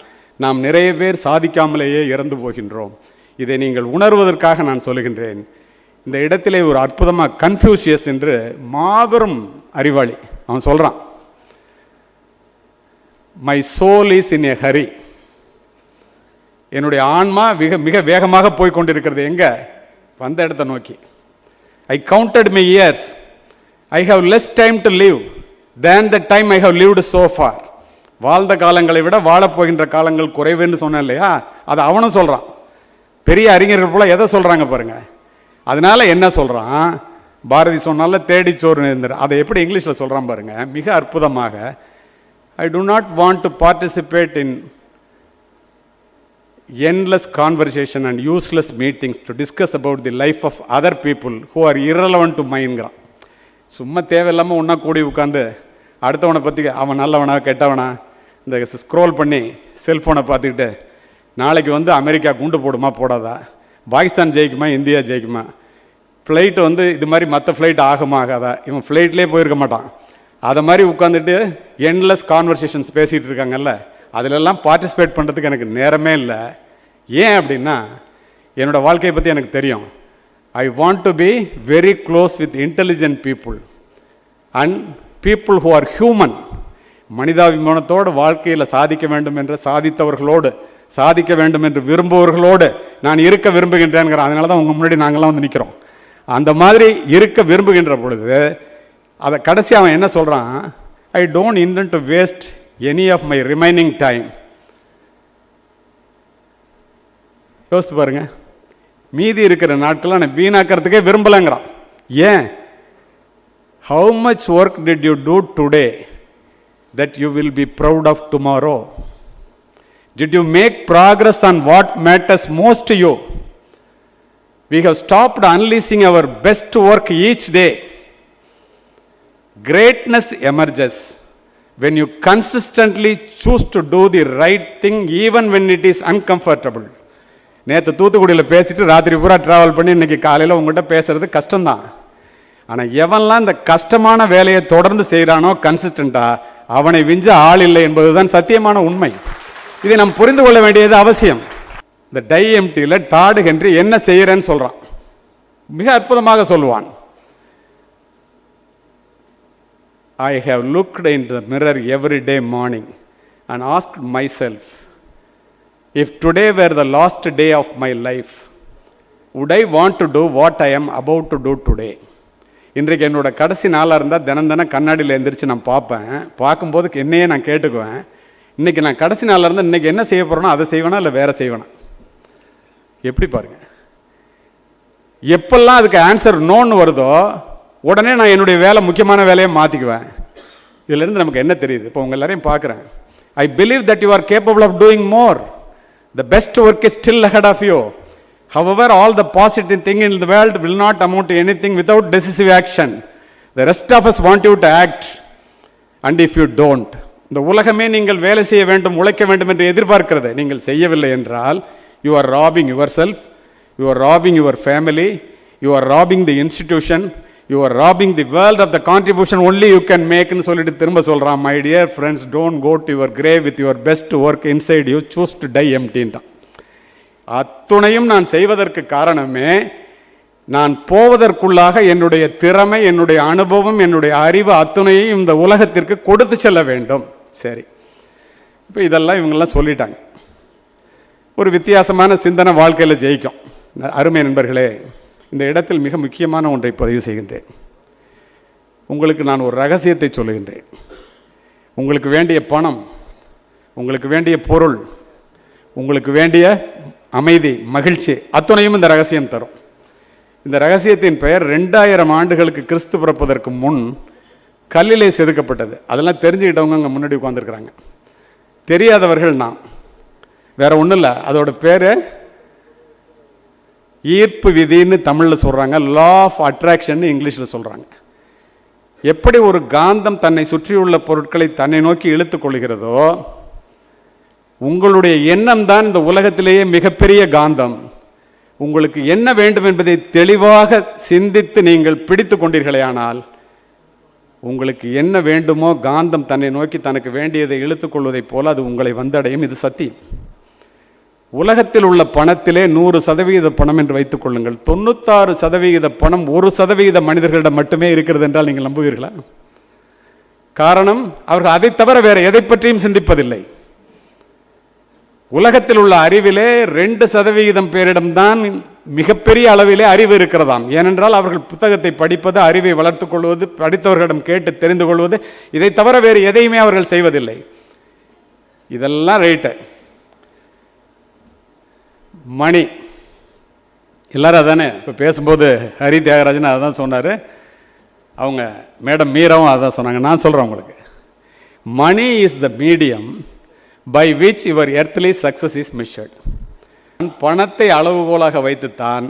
நாம் நிறைய பேர் சாதிக்காமலேயே இறந்து போகின்றோம். இதை நீங்கள் உணர்வதற்காக நான் சொல்லுகின்றேன். இந்த இடத்திலே ஒரு அற்புதமாக கன்ஃபியூஷியஸ் என்று மாபெரும் அறிவாளி அவன் சொல்கிறான், மை சோல் இஸ் இன் எ ஹரி. என்னுடைய ஆன்மா மிக வேகமாக போய் கொண்டிருக்கிறது. எங்கே? வந்த இடத்தை நோக்கி. I counted my years, I have less time to live than the time I have lived so far. வாழ்ந்த காலங்களை விட வாழப்போகின்ற காலங்கள் குறைவுன்னு சொன்னேன் இல்லையா? அதை அவனும் சொல்கிறான். பெரிய அறிஞர்கள் போல எதை சொல்கிறாங்க பாருங்க. அதனால என்ன சொல்கிறான்? பாரதி சொன்னால தேடிச்சோறு இருந்துரு, அதை எப்படி இங்கிலீஷில் சொல்கிறான் பாருங்க, மிக அற்புதமாக. I do not want to participate in endless conversation and useless meetings to discuss about the life of other people who are irrelevant to mineங்கிறான். சும்மா தேவையில்லாமல் ஒன்றா கூடி உட்காந்து அடுத்தவனை பற்றி அவன் நல்லவனா கெட்டவனா இந்த ஸ்க்ரோல் பண்ணி செல்ஃபோனை பார்த்துக்கிட்டு நாளைக்கு வந்து அமெரிக்கா குண்டு போடுமா போடாதா, பாகிஸ்தான் ஜெயிக்குமா இந்தியா ஜெயிக்குமா, ஃப்ளைட்டு வந்து இது மாதிரி மற்ற ஃப்ளைட் ஆகுமா ஆகாதா, இவன் ஃப்ளைட்லேயே போயிருக்க மாட்டான். அதை மாதிரி உட்காந்துட்டு என்லெஸ் கான்வர்சேஷன்ஸ் பேசிகிட்டு இருக்காங்கல்ல, அதிலெல்லாம் பார்ட்டிசிபேட் பண்ணுறதுக்கு எனக்கு நேரமே இல்லை. ஏன் அப்படின்னா என்னோடய வாழ்க்கையை பற்றி எனக்கு தெரியும். I want to be very close with intelligent people and people who are human. மனிதாபிமானத்தோடு வாழ்க்கையில் சாதிக்க வேண்டும் என்று சாதித்தவர்களோடு, சாதிக்க வேண்டும் என்று விரும்புவர்களோடு நான் இருக்க விரும்புகின்றேங்கிற. அதனால தான் உங்கள் முன்னாடி நாங்கள்லாம் வந்து நிற்கிறோம். அந்த மாதிரி இருக்க விரும்புகின்ற பொழுது அதை கடைசி அவன் என்ன சொல்கிறான்? I don't intend to waste any of my remaining time. யோசித்து பாருங்க, மீதி இருக்கிற நாட்களை நான் வீணாக்கிறதுக்கே விரும்பலைங்கிறான். ஏன்? how much work did you do today that you will be proud of tomorrow? Did you make progress on what matters most to you? We have stopped unleashing our best work each day. Greatness emerges when you consistently choose to do the right thing even when it is uncomfortable. நேற்று தூத்துக்குடியில் பேசிட்டு ராத்திரி பூரா travel பண்ணி இன்றைக்கி காலையில் உங்கள்கிட்ட பேசுகிறது கஷ்டம்தான். ஆனால் எவன்லாம் இந்த கஷ்டமான வேலையை தொடர்ந்து செய்கிறானோ கன்சிஸ்டண்ட்டாக, அவனை விஞ்ச ஆள் இல்லை என்பது தான் சத்தியமான உண்மை. இதை நாம் புரிந்து கொள்ள வேண்டியது அவசியம். இந்த டை எம்டியில் டாடு ஹென்றி என்ன செய்கிறேன்னு சொல்கிறான், மிக அற்புதமாக சொல்லுவான். I have looked into the mirror every day morning and asked myself, if today were the last day of my life, would I want to do what I am about to do today? இன்றைக்கு என்னோட கடைசி நாளாக இருந்தால் தினம் கண்ணாடியில் எழுந்திரிச்சு நான் பார்ப்பேன். பார்க்கும்போது என்னையே நான் கேட்டுக்குவேன், இன்றைக்கி நான் கடைசி நாளாக இருந்தால் இன்றைக்கி என்ன செய்ய போகிறேனோ அதை செய்வேனா இல்லை வேறு செய்வேனா? எப்படி பாருங்கள். எப்பெல்லாம் அதுக்கு ஆன்சர் நோன்னு வருதோ உடனே நான் என்னுடைய வேலை, முக்கியமான வேலையை மாற்றிக்குவேன். இதிலிருந்து நமக்கு என்ன தெரியுது? இப்போ உங்கள் எல்லாரையும் பார்க்குறேன். I believe that you are capable of doing more. The best work is still ahead of you. However, all the positive thing in the world will not amount to anything without decisive action. The rest of us want you to act, and if you don't, இந்த உலகமே நீங்கள் வேலை செய்ய வேண்டும், உழைக்க வேண்டும் என்று எதிர்பார்க்கிறது. நீங்கள் செய்யவில்லை என்றால் you are robbing yourself, you are robbing your family, you are robbing the institution, you are robbing the world of the contribution only you can make ன்னு சொல்லிட்டு திரும்ப சொல்கிறான், my dear friends, don't go to your grave with your best work inside you, choose to die empty ன்றான். அத்துணையும் நான் செய்வதற்கு காரணமே நான் போவதற்குள்ளாக என்னுடைய திறமை, என்னுடைய அனுபவம், என்னுடைய அறிவு அத்துணையும் இந்த உலகத்திற்கு கொடுத்து செல்ல வேண்டும். சரி, இப்போ இதெல்லாம் இவங்கெல்லாம் சொல்லிட்டாங்க. ஒரு வித்தியாசமான சிந்தனை வாழ்க்கையில் ஜெயிக்கும். அருமை நண்பர்களே, இந்த இடத்தில் மிக முக்கியமான ஒன்றை பதிவு செய்கின்றேன். உங்களுக்கு நான் ஒரு ரகசியத்தை சொல்லுகின்றேன். உங்களுக்கு வேண்டிய பணம், உங்களுக்கு வேண்டிய பொருள், உங்களுக்கு வேண்டிய அமைதி, மகிழ்ச்சி அத்துணையும் இந்த ரகசியம் தரும். இந்த ரகசியத்தின் பெயர் 2000 ஆண்டுகளுக்கு கிறிஸ்து பிறப்பதற்கு முன் கல்லிலே செதுக்கப்பட்டது. அதெல்லாம் தெரிஞ்சுக்கிட்டவங்க அங்கே முன்னாடி உட்காந்துருக்குறாங்க. தெரியாதவர்கள் நான். வேற ஒன்றும் இல்லை, அதோட பேர் ஈர்ப்பு விதின்னு தமிழில் சொல்கிறாங்க, லா ஆஃப் அட்ராக்ஷன் இங்கிலீஷில் சொல்கிறாங்க. எப்படி ஒரு காந்தம் தன்னை சுற்றியுள்ள பொருட்களை தன்னை நோக்கி இழுத்து கொள்கிறதோ, உங்களுடைய எண்ணம் தான் இந்த உலகத்திலேயே மிகப்பெரிய காந்தம். உங்களுக்கு என்ன வேண்டும் என்பதை தெளிவாக சிந்தித்து நீங்கள் பிடித்து கொண்டீர்களே ஆனால், உங்களுக்கு என்ன வேண்டுமோ காந்தம் தன்னை நோக்கி தனக்கு வேண்டியதை இழுத்துக்கொள்வதைப் போல அது உங்களை வந்தடையும். இது சத்தியம். உலகத்தில் உள்ள பணத்திலே 100% பணம் என்று வைத்துக் கொள்ளுங்கள். 96% பணம் 1% மனிதர்களிடம் மட்டுமே இருக்கிறது என்றால் நீங்கள் நம்புவீர்களா? காரணம், அவர்கள் அதை தவிர வேறு எதை பற்றியும் சிந்திப்பதில்லை. உலகத்தில் உள்ள அறிவிலே 2% பேரிடம்தான் மிகப்பெரிய அளவிலே அறிவு இருக்கிறதாம். ஏனென்றால் அவர்கள் புத்தகத்தை படிப்பது, அறிவை வளர்த்துக் கொள்வது, படித்தவர்களிடம் கேட்டு தெரிந்து கொள்வது, இதை தவிர வேறு எதையுமே அவர்கள் செய்வதில்லை. இதெல்லாம் ரைட்டு. மணி எல்லாரும் அதானே இப்போ பேசும்போது ஹரி தியாகராஜன் அதான் சொன்னார், அவங்க மேடம் மீராவும் அதான் சொன்னாங்க. நான் சொல்கிறேன் உங்களுக்கு, money is the medium by which your earthly success is measured. பணத்தை அளவுகோலாக வைத்துத்தான்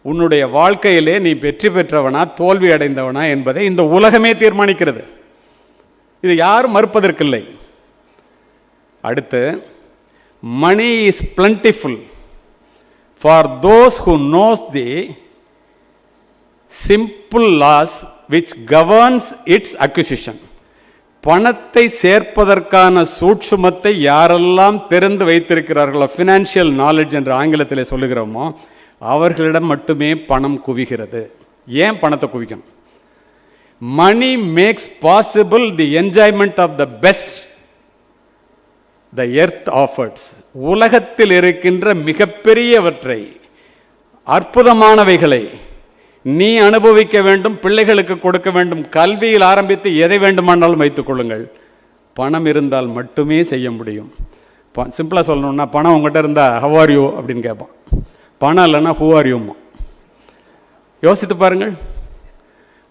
உன்னுடைய வாழ்க்கையிலே நீ வெற்றி பெற்றவனா தோல்வி அடைந்தவனா என்பதை இந்த உலகமே தீர்மானிக்கிறது. இது யாரும் மறுப்பதற்கில்லை. அடுத்து, money is plentiful for those who knows the simple laws which governs its acquisition. பணத்தை சேர்ப்பதற்கான சூட்சுமத்தை யாரெல்லாம் தெரிந்து வைத்திருக்கிறார்களோ, ஃபினான்ஷியல் நாலேஜ் என்று ஆங்கிலத்தில் சொல்லுகிறோமோ, அவர்களிடம் மட்டுமே பணம் குவிகிறது. ஏன் பணத்தை குவிக்கணும்? Money makes possible the enjoyment of the best the earth affords. உலகத்தில் இருக்கின்ற மிகப்பெரியவற்றை, அற்புதமானவைகளை நீ அனுபவிக்க வேண்டும், பிள்ளைகளுக்கு கொடுக்க வேண்டும். கல்வியில் ஆரம்பித்து எதை வேண்டுமானாலும் வைத்துக் கொள்ளுங்கள். பணம் இருந்தால் மட்டுமே செய்ய முடியும். சிம்பிளாக சொல்லணும்னா, பணம் உங்கள்கிட்ட இருந்தால் ஹவ் ஆர் யூ அப்படின்னு கேட்பான். பணம் இல்லைன்னா ஹூ ஆர் யூமா. யோசித்து பாருங்கள்.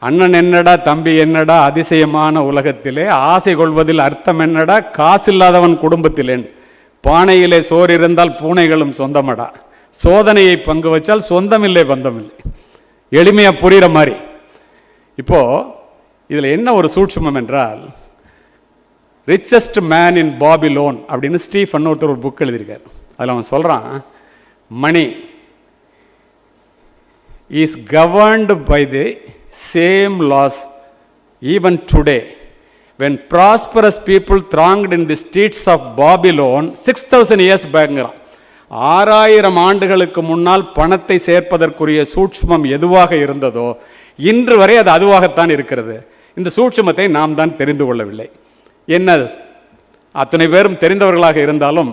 அண்ணன் என்னடா, தம்பி என்னடா, அதிசயமான உலகத்திலே ஆசை கொள்வதில் அர்த்தம் என்னடா, காசில்லாதவன் குடும்பத்திலேன். பானையிலே சோறு இருந்தால் பூனைகளும் சொந்தமடா, சோதனையை பங்கு வச்சால் சொந்தமில்லை பந்தமில்லை. எளிமையாக புரிகிற மாதிரி. இப்போது இதில் என்ன ஒரு சூட்சுமம் என்றால், ரிச்சஸ்ட் மேன் இன் பாபிலோன் அப்படின்னு ஸ்டீஃபன் ஒருத்தர் ஒரு புக் எழுதியிருக்கார். அதில் அவன் சொல்கிறான், money is governed by the same laws even today when prosperous people thronged in the streets of Babylon 6000 years backங்கிறான். 6000 ஆண்டுகளுக்கு முன்னால் பணத்தை சேர்ப்பதற்குரிய சூட்சுமம் எதுவாக இருந்ததோ இன்று வரை அது அதுவாகத்தான் இருக்கிறது. இந்த சூட்சுமத்தை நாம் தான் தெரிந்து கொள்ளவில்லை. என்ன, அத்தனை பேரும் தெரிந்தவர்களாக இருந்தாலும்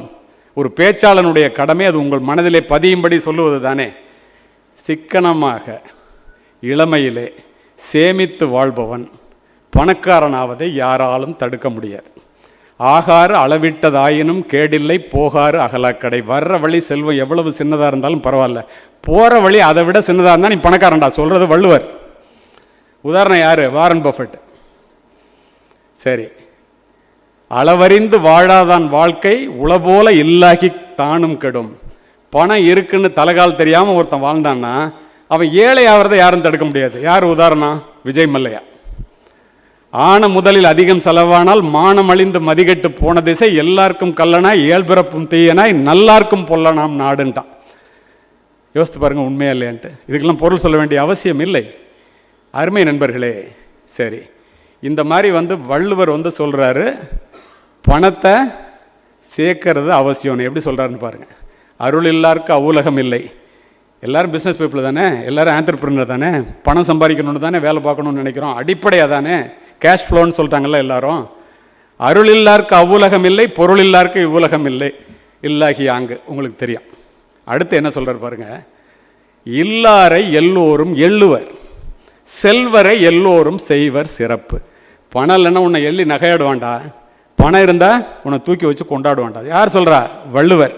ஒரு பேச்சாளனுடைய கடமை அது உங்கள் மனதிலே பதியும்படி சொல்லுவது தானே. சிக்கனமாக இளமையிலே சேமித்து வாழ்பவன் பணக்காரனாவதை யாராலும் தடுக்க முடியாது. ஆகாறு அளவிட்டதாயினும் கேடில்லை, போகாறு அகலாக்கடை. வர்ற வழி செல்வம் எவ்வளவு சின்னதாக இருந்தாலும் பரவாயில்ல, போகிற வழி அதை விட சின்னதாக இருந்தால் நீ பணக்காரன்டா சொல்கிறது வள்ளுவர். உதாரணம் யார்? Warren Buffett. சரி, அளவறிந்து வாழாதான் வாழ்க்கை உளபோல இல்லாகி தானும் கெடும். பணம் இருக்குன்னு தலைகால் தெரியாமல் ஒருத்தன் வாழ்ந்தான்னா அவன் ஏழை ஆகிறத யாரும் தடுக்க முடியாது. யார் உதாரணம்? விஜய் மல்லையா. ஆன முதலில் அதிகம் செலவானால் மானம் அழிந்து மதிகட்டு போன திசை, எல்லாருக்கும் கல்லனாய் ஏழ்பிறப்பும் தீயனாய் நல்லாருக்கும் பொல்லனாம் நாடுன்ட்டான். யோசித்து பாருங்க, உண்மையா இல்லையான்ட்டு. இதுக்கெல்லாம் பொருள் சொல்ல வேண்டிய அவசியம் இல்லை. அருமை நண்பர்களே, சரி, இந்த மாதிரி வள்ளுவர் சொல்கிறாரு, பணத்தை சேர்க்கறது அவசியம். எப்படி சொல்கிறாருன்னு பாருங்கள். அருள் இல்லாருக்கு அவ்வுலகம் இல்லை, எல்லோரும் பிஸ்னஸ் பீப்புள் தானே, எல்லோரும் ஆண்டர்பிரினர் தானே, பணம் சம்பாதிக்கணும்னு தானே வேலை பார்க்கணும்னு நினைக்கிறோம். அடிப்படையாக தானே கேஷ் ஃப்ளோன்னு சொல்லிட்டாங்கல்ல எல்லாரும். அருள் இல்லாருக்கு அவ்வுலகம் இல்லை, பொருள் இல்லாருக்கு இவ்வுலகம் இல்லை, இல்லாகி ஆங்கு. உங்களுக்கு தெரியும். அடுத்து என்ன சொல்கிறார் பாருங்க, இல்லாரை எல்லோரும் எள்ளுவர், செல்வரை எல்லோரும் செய்வர் சிறப்பு. பணம் இல்லைன்னா உன்னை எள்ளி நகையாடுவான்டா, பணம் இருந்தால் உன்னை தூக்கி வச்சு கொண்டாடுவான்டா. யார் சொல்கிறா? வள்ளுவர்.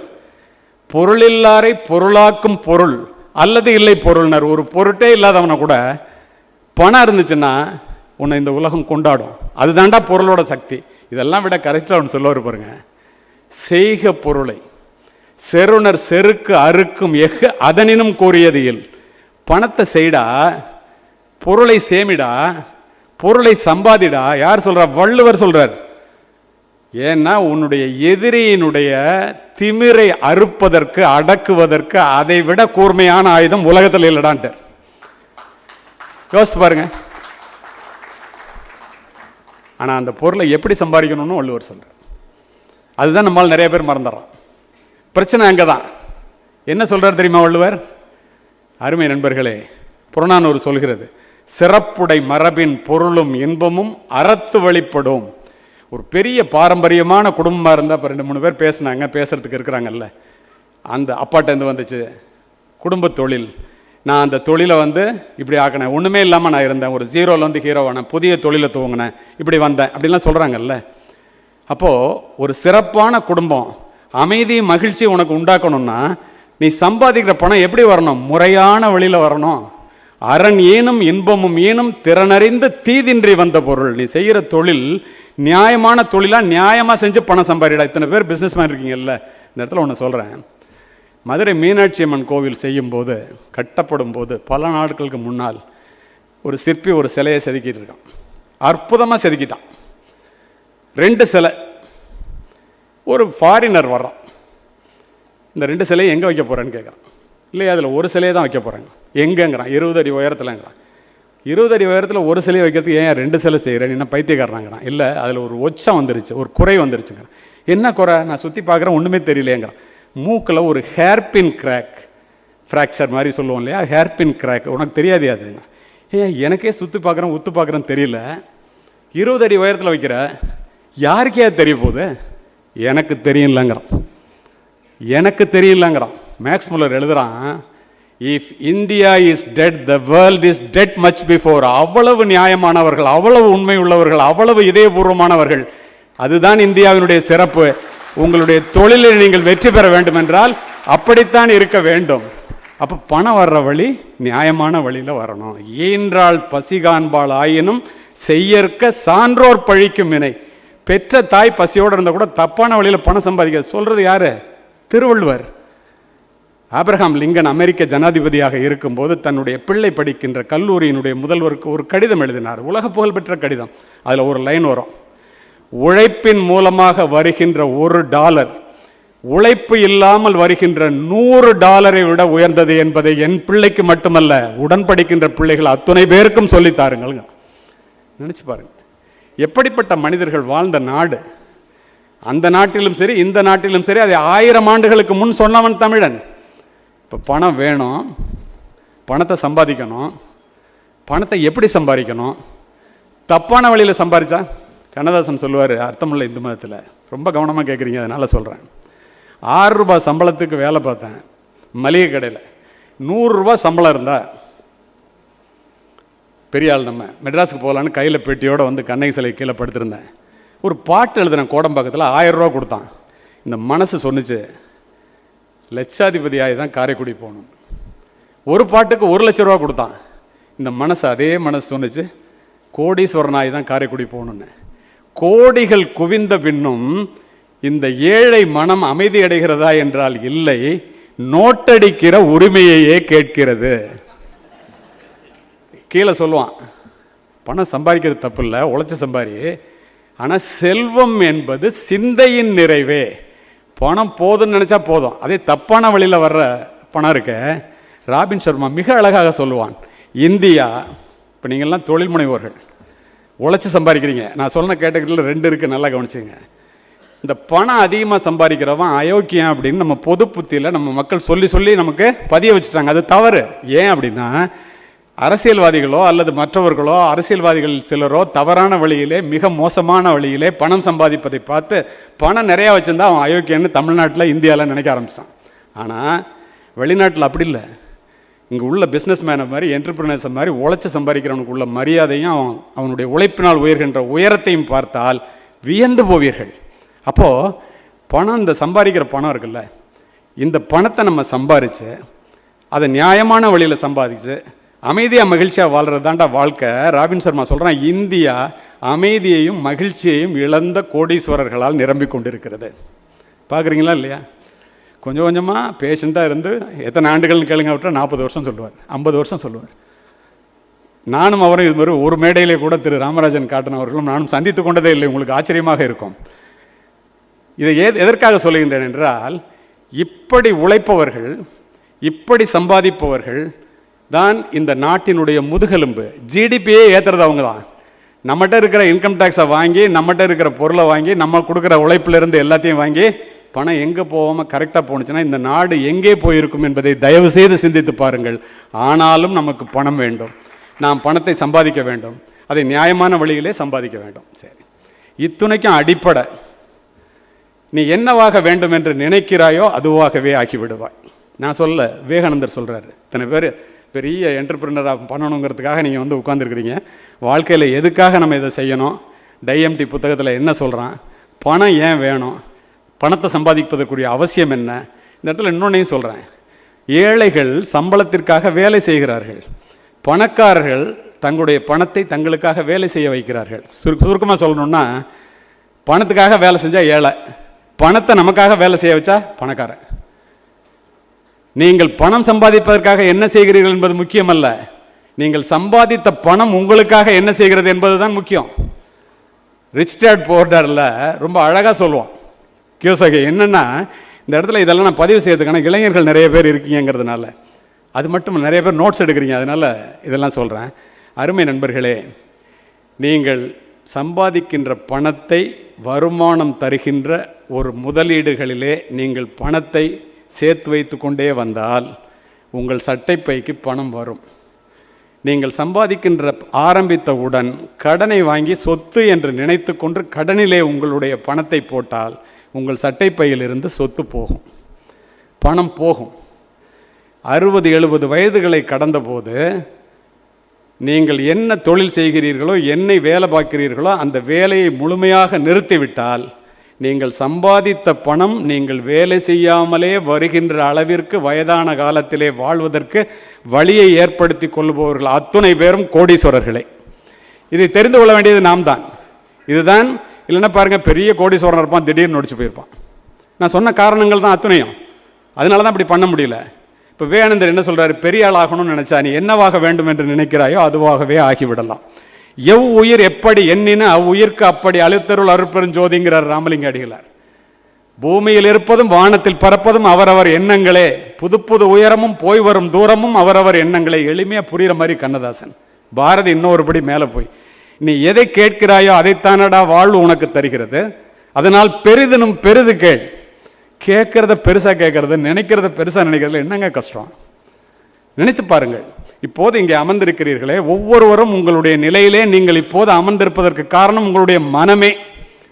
பொருளில்லாரை பொருளாக்கும் பொருள் அல்லது இல்லை பொருள்னர். ஒரு பொருட்டே இல்லாதவனை கூட பணம் இருந்துச்சுன்னா உன்னை இந்த உலகம் கொண்டாடும். அதுதான்டா பொருளோட சக்தி. இதெல்லாம் விட கரெக்டாக ஒன்று சொல்லுவார் பாருங்க, செய்க பொருளை செருணர் செருக்கு அறுக்கும் எஃகு அதனினும் கூறியது இல். பணத்தை செய்டா, பொருளை சேமிடா, பொருளை சம்பாதிடா. யார் சொல்றா? வள்ளுவர் சொல்றார். ஏன்னா உன்னுடைய எதிரியினுடைய திமிரை அறுப்பதற்கு அடக்குவதற்கு அதை விட கூர்மையான ஆயுதம் உலகத்தில் இல்லடான்ட்டு. யோசிச்சு பாருங்க. ஆனால் அந்த பொருளை எப்படி சம்பாதிக்கணும்னு வள்ளுவர் சொல்றார். அதுதான் நம்மளால் நிறைய பேர் மறந்துடுறோம். பிரச்சனை அங்கே தான். என்ன சொல்றார் தெரியுமா வள்ளுவர்? அருமை நண்பர்களே, புறநானூறு சொல்கிறது, சிறப்புடை மரபின் பொருளும் இன்பமும் அறத்து வழிப்படும். ஒரு பெரிய பாரம்பரியமான குடும்பமாக இருந்தால் இப்போ 2-3 பேர் பேசினாங்க, பேசுகிறதுக்கு இருக்கிறாங்கல்ல. அந்த அப்பாட்டேருந்து வந்துச்சு குடும்ப தொழில், நான் அந்த தொழிலை இப்படி ஆக்கினேன், ஒன்றுமே இல்லாமல் நான் இருந்தேன், ஒரு ஜீரோவில் ஹீரோவானேன், புதிய தொழிலை துவங்கினேன், இப்படி வந்தேன் அப்படின்லாம் சொல்கிறாங்கல்ல. அப்போது ஒரு சிறப்பான குடும்பம் அமைதி மகிழ்ச்சி உனக்கு உண்டாக்கணும்னா நீ சம்பாதிக்கிற பணம் எப்படி வரணும்? முறையான வழியில் வரணும். அரண் ஈனும் இன்பமும் ஈனும் திறனறிந்து தீதின்றி வந்த பொருள். நீ செய்கிற தொழில் நியாயமான தொழிலாக நியாயமாக செஞ்சு பணம் சம்பாதிடா. இத்தனை பேர் பிஸ்னஸ் மேன் இருக்கீங்கல்ல, இந்த இடத்துல ஒன்று சொல்கிறேன். மதுரை மீனாட்சி அம்மன் கோவில் செய்யும்போது, கட்டப்படும் போது பல நாட்களுக்கு முன்னால் ஒரு சிற்பி ஒரு சிலையை செதுக்கிட்டு இருக்கான். அற்புதமாக செதுக்கிட்டான். 2 சிலை. ஒரு ஃபாரினர் வர்றான், இந்த 2 சிலையை எங்கே வைக்க போகிறேன்னு கேட்குறான். இல்லையா, அதில் ஒரு சிலையை தான் வைக்க போகிறாங்க. எங்கேங்கிறான்? 20 அடி உயரத்துலங்கிறான். 20 அடி உயரத்தில் ஒரு சிலையை வைக்கிறதுக்கு ஏன் 2 சிலை செய்கிறேன்? என்ன பைத்தியக்காரனாங்கிறான். இல்லை, அதில் ஒரு ஒச்சம் வந்துருச்சு, ஒரு குறை வந்துருச்சுங்கிறான். என்ன குறை? நான் சுற்றி பார்க்குறேன், ஒன்றுமே தெரியலையேங்கிறான். மூக்கில் ஒரு ஹேர்பின் கிராக், ஃப்ராக்சர் மாதிரி சொல்லுவோம் இல்லையா, ஹேர்பின் கிராக். உனக்கு தெரியாது அதுங்க. ஏன் எனக்கே சுற்றி பார்க்குறேன் உத்து பார்க்குறேன்னு தெரியல, 20 அடி உயரத்தில் வைக்கிற, யாருக்கே அது தெரிய போகுது? எனக்கு தெரியலங்கிறான். எனக்கு தெரியலங்கிறான். மேக்ஸ் முல்லர் எழுதுகிறான், if India is dead the world is dead much before. அவ்வளவு நியாயமானவர்கள், அவ்வளவு உண்மை உள்ளவர்கள், அவ்வளவு இதயபூர்வமானவர்கள். அதுதான் இந்தியாவினுடைய சிறப்பு. உங்களுடைய தொழிலில் நீங்கள் வெற்றி பெற வேண்டும் என்றால் அப்படித்தான் இருக்க வேண்டும். அப்போ பணம் வர்ற வழி நியாயமான வழியில் வரணும். ஈன்றால் பசிகான்பால் ஆயினும் செய்யற்க சான்றோர் பழிக்கும் வினை. பெற்ற தாய் பசியோடு இருந்தால் கூட தப்பான வழியில் பணம் சம்பாதிக்க சொல்கிறது யாரு? திருவள்ளுவர். ஆபிரகாம் லிங்கன் அமெரிக்க ஜனாதிபதியாக இருக்கும்போது தன்னுடைய பிள்ளை படிக்கின்ற கல்லூரியினுடைய முதல்வருக்கு ஒரு கடிதம் எழுதினார், உலக புகழ்பெற்ற கடிதம். அதில் ஒரு லைன் வரும், உழைப்பின் மூலமாக வருகின்ற $1 உழைப்பு இல்லாமல் வருகின்ற $100 விட உயர்ந்தது என்பதை என் பிள்ளைக்கு மட்டுமல்ல, உடன் படிக்கின்ற பிள்ளைகள் அத்துணை பேருக்கும் சொல்லித்தாருங்கள். நினைச்சு பாருங்க, எப்படிப்பட்ட மனிதர்கள் வாழ்ந்த நாடு. அந்த நாட்டிலும் சரி இந்த நாட்டிலும் சரி, அதை 1000 ஆண்டுகளுக்கு முன் சொன்னவன் தமிழன். இப்போ பணம் வேணும், பணத்தை சம்பாதிக்கணும். பணத்தை எப்படி சம்பாதிக்கணும்? தப்பான வழியில் சம்பாதிச்சா, கண்ணதாசன் சொல்லுவார் அர்த்தமுள்ள இந்து மதத்தில், ரொம்ப கவனமாக கேட்குறீங்க அதனால் சொல்கிறேன். $6 சம்பளத்துக்கு வேலை பார்த்தேன் மளிகை கடையில். $100 சம்பளம் இருந்தால் பெரிய ஆள், நம்ம மெட்ராஸுக்கு போகலான்னு கையில் பெட்டியோடு கண்ணகி சிலை கீழே படுத்திருந்தேன். ஒரு பாட்டு எழுதுனேன் கோடம்பாக்கத்தில், $1000 கொடுத்தான். இந்த மனசு சொன்னிச்சு, லட்சாதிபதியாகி தான் காரைக்குடி போகணும். ஒரு பாட்டுக்கு $1,00,000 கொடுத்தான். இந்த மனசு, அதே மனசு சொன்னிச்சு, கோடீஸ்வரனாகி தான் காரைக்குடி போகணுன்னு. கோடிகள் குவிந்த பின்னும் இந்த ஏழை மனம் அமைதி அடைகிறதா என்றால் இல்லை, நோட்டடிக்கிற உரிமையையே கேட்கிறது. கீழே சொல்லுவான், பணம் சம்பாதிக்கிறது தப்பு இல்லை, உழைச்சி சம்பாரி. ஆனால் செல்வம் என்பது சிந்தையின் நிறைவே. பணம் போதுன்னு நினச்சா போதும். அதே தப்பான வழியில் வர்ற பணம் இருக்க, ராபின் சர்மா மிக அழகாக சொல்லுவான், இந்தியா, இப்போ நீங்கள்லாம் தொழில் முனைவோர்கள், உழைச்சி சம்பாதிக்கிறீங்க. நான் சொன்ன கேட்டகரியில் 2 இருக்குது, நல்லா கவனிச்சுங்க. இந்த பணம் அதிகமாக சம்பாதிக்கிறவன் அயோக்கியம் அப்படின்னு நம்ம பொது புத்தியில் நம்ம மக்கள் சொல்லி சொல்லி நமக்கு பதிய வச்சுட்டாங்க. அது தவறு. ஏன் அப்படின்னா, அரசியல்வாதிகளோ அல்லது மற்றவர்களோ, அரசியல்வாதிகள் சிலரோ தவறான வழியிலே, மிக மோசமான வழியிலே பணம் சம்பாதிப்பதை பார்த்து பணம் நிறையா வச்சுருந்தா அவன் அயோக்கியன்னு தமிழ்நாட்டில், இந்தியாவில் நினைக்க ஆரம்பிச்சிட்டான். ஆனால் வெளிநாட்டில் அப்படி இல்லை. இங்கே உள்ள பிஸ்னஸ் மேனை மாதிரி, என்டர்பிரினர்ஸ் மாதிரி உழைச்சி சம்பாதிக்கிறவனுக்கு உள்ள மரியாதையும் அவனுடைய உழைப்பினால் உயர்கின்ற உயரத்தையும் பார்த்தால் வியந்து போவீர்கள். அப்போது பணம், இந்த சம்பாதிக்கிற பணம் இருக்குல்ல, இந்த பணத்தை நம்ம சம்பாதிச்சு அதை நியாயமான வழியில் சம்பாதிச்சு அமைதியாக மகிழ்ச்சியாக வாழ்கிறது தாண்டா வாழ்க்கை. ராபின் சர்மா சொல்கிறான், இந்தியா அமைதியையும் மகிழ்ச்சியையும் இழந்த கோடீஸ்வரர்களால் நிரம்பிக் கொண்டிருக்கிறது. பார்க்குறீங்களா இல்லையா? கொஞ்சம் கொஞ்சமாக பேஷண்ட்டாக இருந்து எத்தனை ஆண்டுகள்னு கேளுங்க, விட்டால் 40 வருஷம் சொல்லுவார், 50 வருஷம் சொல்லுவார். நானும் அவரும் இது மாதிரி ஒரு மேடையிலே கூட திரு ராமராஜன் காட்டன் அவர்களும் நானும் சந்தித்து கொண்டதே இல்லை. உங்களுக்கு ஆச்சரியமாக இருக்கும். இதை எதற்காக சொல்லுகின்றேன் என்றால், இப்படி உழைப்பவர்கள், இப்படி சம்பாதிப்பவர்கள் தான் இந்த நாட்டினுடைய முதுகெலும்பு. ஜிடிபியே ஏற்றுறது அவங்க தான். நம்மகிட்ட இருக்கிற இன்கம் டேக்ஸை வாங்கி, நம்மகிட்ட இருக்கிற பொருளை வாங்கி, நம்ம கொடுக்குற உழைப்பிலிருந்து எல்லாத்தையும் வாங்கி பணம் எங்கே போகாமல் கரெக்டாக போணுச்சுன்னா இந்த நாடு எங்கே போயிருக்கும் என்பதை தயவு செய்து சிந்தித்து பாருங்கள். ஆனாலும் நமக்கு பணம் வேண்டும், நாம் பணத்தை சம்பாதிக்க வேண்டும், அதை நியாயமான வழியிலே சம்பாதிக்க வேண்டும். சரி, இத்துணைக்கும் அடிப்படை, நீ என்னவாக வேண்டும் என்று நினைக்கிறாயோ அதுவாகவே ஆக்கிவிடுவாய். நான் சொல்ல, விவேகானந்தர் சொல்கிறாரு. இத்தனை பேர் பெரிய என்டர்பிரினராக பண்ணணுங்கிறதுக்காக நீங்கள் வந்து உட்காந்துருக்கிறீங்க. வாழ்க்கையில் எதுக்காக நம்ம இதை செய்யணும்? டைஎம்டி புத்தகத்தில் என்ன சொல்கிறான்? பணம் ஏன் வேணும், பணத்தை சம்பாதிப்பதற்குரிய அவசியம் என்ன? இந்த இடத்துல இன்னொன்னையும் சொல்கிறேன். ஏழைகள் சம்பளத்திற்காக வேலை செய்கிறார்கள், பணக்காரர்கள் தங்களுடைய பணத்தை தங்களுக்காக வேலை செய்ய வைக்கிறார்கள். சுருக்கமாக சொல்லணுன்னா, பணத்துக்காக வேலை செஞ்சால் ஏழை, பணத்தை நமக்காக வேலை செய்ய வச்சா பணக்காரன். நீங்கள் பணம் சம்பாதிப்பதற்காக என்ன செய்கிறீர்கள் என்பது முக்கியமல்ல, நீங்கள் சம்பாதித்த பணம் உங்களுக்காக என்ன செய்கிறது என்பது தான் முக்கியம். ரிச் டாட் புவர் டாட்ல ரொம்ப அழகாக சொல்லுவான் கியோசாகி. என்னென்னா, இந்த இடத்துல இதெல்லாம் நான் பதிவு செய்யறதுக்கான இளைஞர்கள் நிறைய பேர் இருக்கீங்கிறதுனால, அது மட்டும் நிறைய பேர் நோட்ஸ் எடுக்கிறீங்க, அதனால் இதெல்லாம் சொல்கிறேன். அருமை நண்பர்களே, நீங்கள் சம்பாதிக்கின்ற பணத்தை வருமானம் தருகின்ற ஒரு முதலீடுகளிலே நீங்கள் பணத்தை சேர்த்து வைத்து கொண்டே வந்தால் உங்கள் சட்டைப்பைக்கு பணம் வரும். நீங்கள் சம்பாதிக்கின்ற ஆரம்பித்தவுடன் கடனை வாங்கி சொத்து என்று நினைத்து கொண்டு கடனிலே உங்களுடைய பணத்தை போட்டால் உங்கள் சட்டைப்பையிலிருந்து சொத்து போகும், பணம் போகும். 60-70 வயதுகளை கடந்தபோது நீங்கள் என்ன தொழில் செய்கிறீர்களோ, என்னை வேலை பார்க்கிறீர்களோ, அந்த வேலையை முழுமையாக நிறுத்திவிட்டால் நீங்கள் சம்பாதித்த பணம் நீங்கள் வேலை செய்யாமலே வருகின்ற அளவிற்கு வயதான காலத்திலே வாழ்வதற்கு வழியை ஏற்படுத்தி கொள்பவர்கள் அத்துணை பேரும் கோடீஸ்வரர்களே. இதை தெரிந்து கொள்ள வேண்டியது நாம் தான். இதுதான், இல்லைன்னா பாருங்கள், பெரிய கோடீஸ்வரன் இருப்பான், திடீர்னு நொடிச்சு போயிருப்பான். நான் சொன்ன காரணங்கள் தான் அத்துணையும். அதனால தான் அப்படி பண்ண முடியல. இப்போ விவேகானந்தர் என்ன சொல்கிறாரு? பெரிய ஆள் ஆகணும்னு நினச்சா நீ என்னவாக வேண்டும் என்று நினைக்கிறாயோ அதுவாகவே ஆகிவிடலாம். உயிர் எப்படி எண்ணின அவ்வுயிர்க்கு அப்படி அழுத்தருள் அருட்பெருஞ்சோதிங்கிறார் ராமலிங்க அடிகளார். பூமியில் இருப்பதும் வானத்தில் பறப்பதும் அவரவர் எண்ணங்களே, புது புது உயரமும் போய் வரும் தூரமும் அவரவர் எண்ணங்களே. எளிமையாக புரிகிற மாதிரி கண்ணதாசன். பாரதி இன்னொருபடி மேலே போய், நீ எதை கேட்கிறாயோ அதைத்தானடா வாழ்வு உனக்கு தருகிறது, அதனால் பெரிதனும் பெரிது கேள். கேட்கறத பெருசாக கேட்கறது, நினைக்கிறத பெருசாக நினைக்கிறதுல என்னங்க கஷ்டம்? நினைத்து பாருங்கள். இப்போது இங்கே அமர்ந்திருக்கிறீர்களே, ஒவ்வொருவரும் உங்களுடைய நிலையிலே நீங்கள் இப்போது அமர்ந்திருப்பதற்கு காரணம் உங்களுடைய மனமே.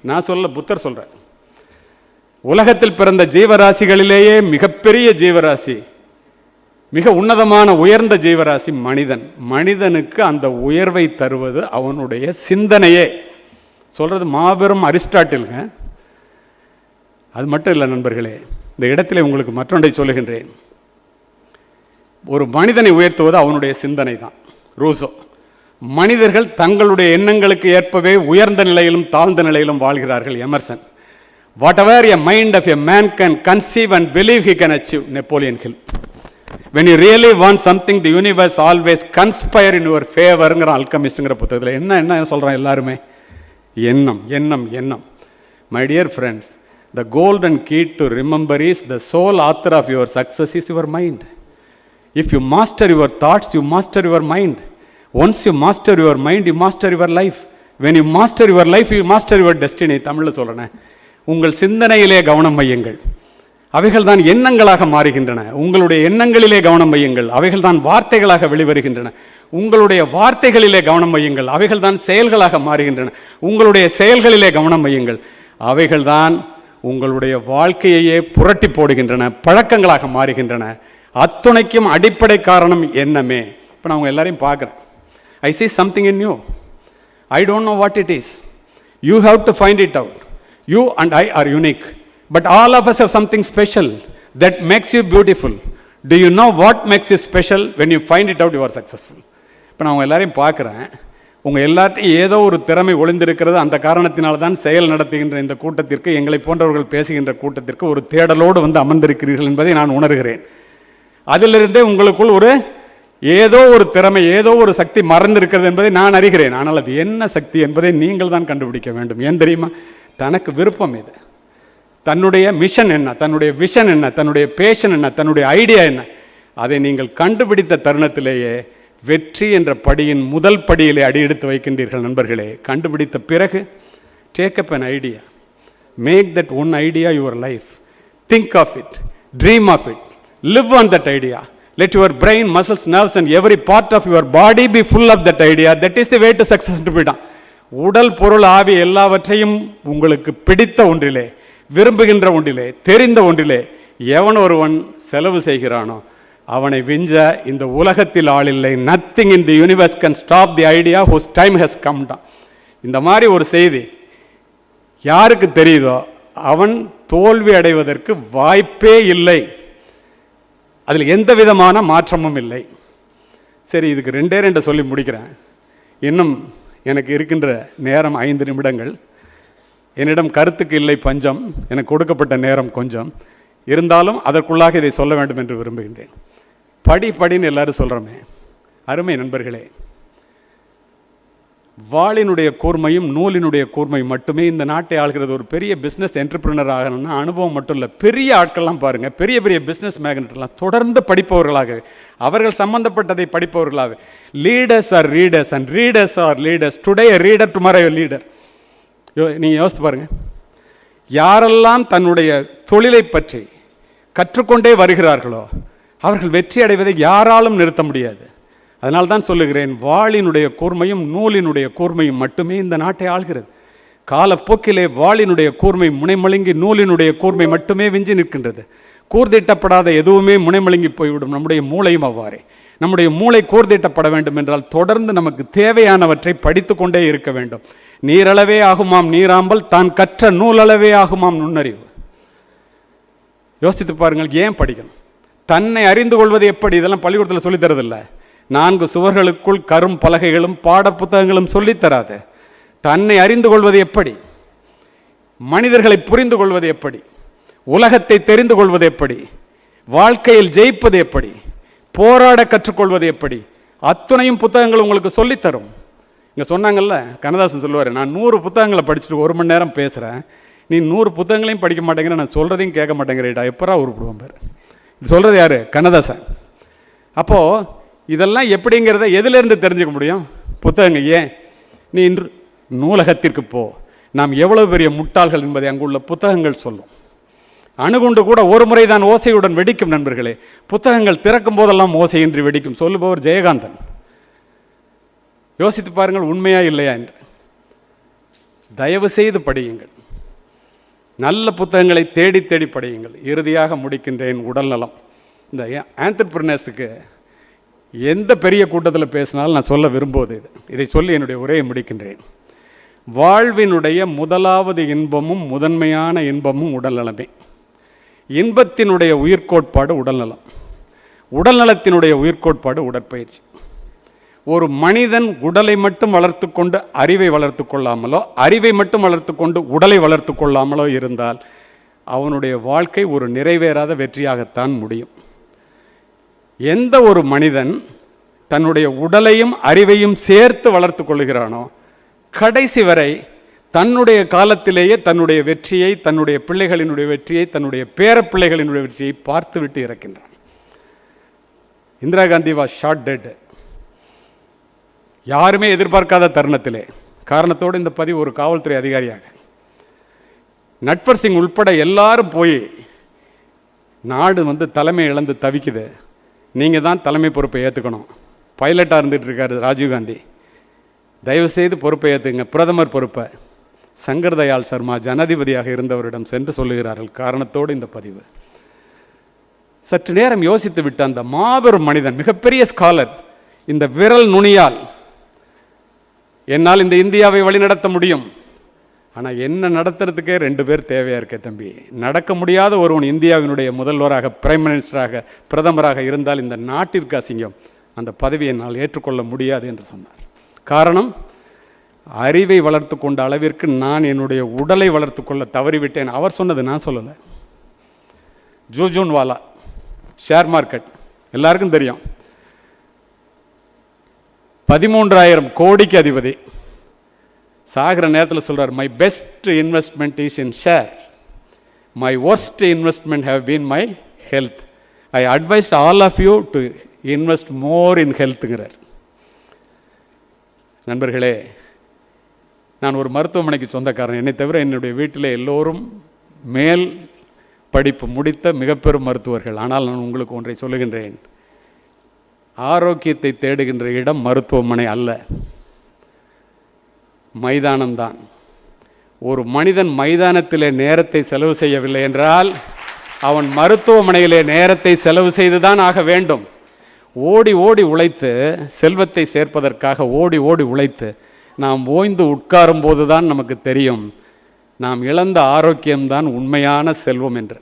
நான் சொல்ல, புத்தர் சொல்கிறார், உலகத்தில் பிறந்த ஜீவராசிகளிலேயே மிகப்பெரிய ஜீவராசி, மிக உன்னதமான உயர்ந்த ஜீவராசி மனிதன். மனிதனுக்கு அந்த உயர்வை தருவது அவனுடைய சிந்தனையே. சொல்கிறது மாபெரும் அரிஸ்டாட்டிலுங்க. அது மட்டும் இல்லை நண்பர்களே, இந்த இடத்துல உங்களுக்கு மற்றொன்றை சொல்லுகின்றேன். ஒரு மனிதனை உயர்த்துவது அவனுடைய சிந்தனை தான். ரூசோ, மனிதர்கள் தங்களுடைய எண்ணங்களுக்கு ஏற்பவே உயர்ந்த நிலையிலும் தாழ்ந்த நிலையிலும் வாழ்கிறார்கள். Emerson, whatever a mind of a man can conceive and believe he can achieve. Napoleon Hill. when you really want something the universe always conspire in your favorங்கிற அல்கமிஸ்ட்ங்கிற புத்தகத்தில் என்ன சொல்கிறான் எல்லாருமே? எண்ணம் எண்ணம் எண்ணம். My dear friends, the golden key to remember is the sole author of your success is your mind. If you master your thoughts, you master your mind. Once you master your mind, you master your life. When you master your life, you master your destiny. தமிழில் சொல்கிறேன், உங்கள் சிந்தனையிலே கவனம் வையுங்கள். அவைகள் தான் எண்ணங்களாக மாறுகின்றன. உங்களுடைய எண்ணங்களிலே கவனம் வையுங்கள், அவைகள் தான் வார்த்தைகளாக வெளிவருகின்றன. உங்களுடைய வார்த்தைகளிலே கவனம் வையுங்கள், அவைகள் தான் செயல்களாக மாறுகின்றன. உங்களுடைய செயல்களிலே கவனம் வையுங்கள், அவைகள் தான் உங்களுடைய வாழ்க்கையையே புரட்டி போடுகின்றன, பழக்கங்களாக மாறுகின்றன. அத்துணைக்கும் அடிப்படை காரணம் எண்ணமே. இப்போ நான் உங்கள் எல்லாரையும் பார்க்குறேன். ஐ see something in you. I don't know what it is. You have to find it out. You and I are unique. But all of us have something special that makes you beautiful. Do you know what makes you special? When you find it out, you are successful. இப்போ நான் உங்கள் எல்லாரையும் பார்க்குறேன். உங்கள் எல்லாத்தையும் ஏதோ ஒரு திறமை ஒளிந்திருக்கிறது. அந்த காரணத்தினால தான் செயல் நடத்துகின்ற இந்த கூட்டத்திற்கு, எங்களை போன்றவர்கள் பேசுகின்ற கூட்டத்திற்கு ஒரு தேடலோடு வந்து அமர்ந்திருக்கிறீர்கள் என்பதை நான் உணர்கிறேன். அதிலிருந்தே உங்களுக்குள் ஒரு ஏதோ ஒரு திறமை, ஏதோ ஒரு சக்தி மறந்திருக்கிறது என்பதை நான் அறிகிறேன். ஆனால் அது என்ன சக்தி என்பதை நீங்கள் தான் கண்டுபிடிக்க வேண்டும். ஏன் தெரியுமா? தனக்கு விருப்பம் இது, தன்னுடைய மிஷன் என்ன, தன்னுடைய விஷன் என்ன, தன்னுடைய பேஷன் என்ன, தன்னுடைய ஐடியா என்ன, அதை நீங்கள் கண்டுபிடித்த தருணத்திலேயே வெற்றி என்ற படியின் முதல் படியிலே அடியெடுத்து வைக்கின்றீர்கள் நண்பர்களே. கண்டுபிடித்த பிறகு take up an idea, make that one idea your life, think of it, dream of it, live on that idea. Let your brain, muscles, nerves and every part of your body be full of that idea. That is the way to success to be done. உடல், பொருள், ஆவி எல்லாவற்றையும் உங்களுக்கு பிடித்த ஒன்றிலே, விரும்புகின்ற ஒன்றிலே, தெரிந்த ஒன்றிலே எவன் ஒருவன் செலவு செய்கிறானோ அவனை விஞ்ச இந்த உலகத்தில் ஆள் இல்லை. Nothing in the universe can stop the idea whose time has come down. இந்த மாதிரி ஒரு செய்தி யாருக்கு தெரியுதோ அவன் தோல்வி அடைவதற்கு வாய்ப்பே இல்லை. அதில் எந்த விதமான மாற்றமும் இல்லை. சரி, இதுக்கு ரெண்டே சொல்லி முடிக்கிறேன். இன்னும் எனக்கு இருக்கின்ற நேரம் 5 நிமிடங்கள். என்னிடம் கருத்துக்கு இல்லை பஞ்சம், எனக்கு கொடுக்கப்பட்ட நேரம் கொஞ்சம் இருந்தாலும் அதற்குள்ளாக இதை சொல்ல வேண்டும் என்று விரும்புகின்றேன். படின்னு எல்லாரும் சொல்கிறோமே, அருமை நண்பர்களே, வாளினுடைய கூர்மையும் நூலினுடைய கூர்மையும் மட்டுமே இந்த நாட்டை ஆள்கிறது. ஒரு பெரிய பிஸ்னஸ் என்டர்பிரினர் ஆகணும்னா அனுபவம் மட்டும் இல்லை. பெரிய ஆட்கள்லாம் பாருங்கள், பெரிய பெரிய பிஸ்னஸ் மேக்னெட்லாம் தொடர்ந்து படிப்பவர்களாகவே, அவர்கள் சம்பந்தப்பட்டதை படிப்பவர்களாகவே. Leaders are readers and readers are leaders. Today reader, tomorrow leader. நீங்கள் யோசித்து பாருங்கள், யாரெல்லாம் தன்னுடைய தொழிலை பற்றி கற்றுக்கொண்டே வருகிறார்களோ அவர்கள் வெற்றி அடைவதை யாராலும் நிறுத்த முடியாது. அதனால தான் சொல்லுகிறேன், வாளினுடைய கூர்மையும் நூலினுடைய கூர்மையும் மட்டுமே இந்த நாட்டை ஆள்கிறது. காலப்போக்கிலே வாளினுடைய கூர்மை முனைமழுங்கி நூலினுடைய கூர்மை மட்டுமே விஞ்சி நிற்கின்றது. கூர்தீட்டப்படாத எதுவுமே முனைமழுங்கி போய்விடும். நம்முடைய மூளையும் அவ்வாறே. நம்முடைய மூளை கூர்தீட்டப்பட வேண்டும் என்றால் தொடர்ந்து நமக்கு தேவையானவற்றை படித்து கொண்டே இருக்க வேண்டும். நீரளவே ஆகுமாம் நீராம்பல், தான் கற்ற நூலளவே ஆகுமாம் நுண்ணறிவு. யோசித்து பாருங்கள், ஏன் படிக்கணும்? தன்னை அறிந்து கொள்வது எப்படி? இதெல்லாம் பள்ளிக்கூடத்தில் சொல்லித்தரதில்லை. 4 சுவர்களுக்குள் கரும் பலகைகளும் பாட புத்தகங்களும் சொல்லித்தராது. தன்னை அறிந்து கொள்வது எப்படி? மனிதர்களை புரிந்து கொள்வது எப்படி? உலகத்தை தெரிந்து கொள்வது எப்படி? வாழ்க்கையில் ஜெயிப்பது எப்படி? போராட கற்றுக்கொள்வது எப்படி? அத்துணையும் புத்தகங்கள் உங்களுக்கு சொல்லித்தரும். இங்கே சொன்னாங்கல்ல, கண்ணதாசன் சொல்லுவார், நான் 100 புத்தகங்களை படிச்சுட்டு 1 மணி நேரம் பேசுகிறேன், நீ 100 புத்தகங்களையும் படிக்க மாட்டேங்கிற, நான் சொல்கிறதையும் கேட்க மாட்டேங்கிறேடா, எப்பரா உருப்படுவோம் பேர். இது சொல்கிறது யார்? கண்ணதாசன். அப்போது இதெல்லாம் எப்படிங்கிறத எதிலிருந்து தெரிஞ்சுக்க முடியும்? புத்தகங்கள். ஏன் நீ இன்று நூலகத்திற்கு போ, நாம் எவ்வளவு பெரிய முட்டாள்கள் என்பதை அங்குள்ள புத்தகங்கள் சொல்லும். அணுகுண்டு கூட ஒரு முறை தான் ஓசையுடன் வெடிக்கும் நண்பர்களே. புத்தகங்கள் திறக்கும் போதெல்லாம் ஓசையின்றி வெடிக்கும். சொல்லுபவர் ஜெயகாந்தன். யோசித்து பாருங்கள், உண்மையா இல்லையா என்று. தயவு செய்து படியுங்கள், நல்ல புத்தகங்களை தேடி தேடி படியுங்கள். இறுதியாக முடிக்கின்றேன். உடல்நலம். இந்த ஆண்டர்பிரினர்ஸுக்கு எந்த பெரிய கூட்டத்தில் பேசினாலும் நான் சொல்ல விரும்புவது இதை சொல்லி என்னுடைய உரையை முடிக்கின்றேன். வாழ்வினுடைய முதலாவது இன்பமும் முதன்மையான இன்பமும் உடல்நலமே. இன்பத்தினுடைய உயிர்கோட்பாடு உடல்நலம், உடல்நலத்தினுடைய உயிர்கோட்பாடு உடற்பயிற்சி. ஒரு மனிதன் உடலை மட்டும் வளர்த்து கொண்டு அறிவை வளர்த்து கொள்ளாமலோ, அறிவை மட்டும் வளர்த்து கொண்டு உடலை வளர்த்து கொள்ளாமலோ இருந்தால் அவனுடைய வாழ்க்கை ஒரு நிறைவேறாத வெற்றியாகத்தான் முடியும். எந்த ஒரு மனிதன் தன்னுடைய உடலையும் அறிவையும் சேர்த்து வளர்த்து கொள்கிறானோ கடைசி வரை தன்னுடைய காலத்திலேயே தன்னுடைய வெற்றியை, தன்னுடைய பிள்ளைகளினுடைய வெற்றியை, தன்னுடைய பேரப்பிள்ளைகளினுடைய வெற்றியை பார்த்துவிட்டு இறக்கின்றான். Indira Gandhi was shot dead. யாருமே எதிர்பார்க்காத தருணத்திலே, காரணத்தோடு இந்த பதிவு ஒரு காவல்துறை அதிகாரியாக நட்வர் சிங் உள்பட எல்லாரும் போய் நாடு தலைமை இழந்து தவிக்குது, நீங்கள் தான் தலைமை பொறுப்பை ஏற்றுக்கணும். பைலட்டாக இருந்துகிட்டு இருக்காரு ராஜீவ்காந்தி, தயவுசெய்து பொறுப்பை ஏற்றுங்க, பிரதமர் பொறுப்பை. சங்கர் தயாள் சர்மா ஜனாதிபதியாக இருந்தவரிடம் சென்று சொல்லுகிறார்கள். காரணத்தோடு இந்த பதிவு. சற்று நேரம் யோசித்து விட்ட அந்த மாபெரும் மனிதன், மிகப்பெரிய ஸ்காலர், இந்த விரல் நுனியால் என்னால் இந்த இந்தியாவை வழிநடத்த முடியும், ஆனால் என்ன நடத்துறதுக்கே 2 பேர் தேவையாக இருக்க தம்பி. நடக்க முடியாத ஒருவன் இந்தியாவினுடைய முதல்வராக, பிரைம் மினிஸ்டராக, பிரதமராக இருந்தால் இந்த நாட்டிற்கு அசிங்கம், அந்த பதவியை என்னால் ஏற்றுக்கொள்ள முடியாது என்று சொன்னார். காரணம், அறிவை வளர்த்து கொண்ட அளவிற்கு நான் என்னுடைய உடலை வளர்த்து கொள்ள தவறிவிட்டேன். அவர் சொன்னது, நான் சொல்லலை. ஜூஜூன்வாலா ஷேர் மார்க்கெட் எல்லாருக்கும் தெரியும், 13,000 கோடிக்கு அதிபதி. சாகிற நேரத்தில் சொல்கிறார், my best investment is in share, my worst investment have been my health, I advised all of you to invest more in ஹெல்த்துங்கிறார். நண்பர்களே, நான் ஒரு மருத்துவமனைக்கு சொந்தக்காரன். என்னை தவிர என்னுடைய வீட்டில் எல்லோரும் மேல் படிப்பு முடித்த மிகப்பெரும் மருத்துவர்கள். ஆனால் நான் உங்களுக்கு ஒன்றை சொல்லுகின்றேன், ஆரோக்கியத்தை தேடுகின்ற இடம் மருத்துவமனை அல்ல, மைதானம்தான். ஒரு மனிதன் மைதானத்திலே நேரத்தை செலவு செய்யவில்லை என்றால் அவன் மருத்துவமனையிலே நேரத்தை செலவு செய்துதான் ஆக வேண்டும். ஓடி ஓடி உழைத்து செல்வத்தை சேர்ப்பதற்காக ஓடி ஓடி உழைத்து நாம் ஓய்ந்து உட்காரும் போது தான் நமக்கு தெரியும் நாம் இழந்த ஆரோக்கியம்தான் உண்மையான செல்வம் என்று.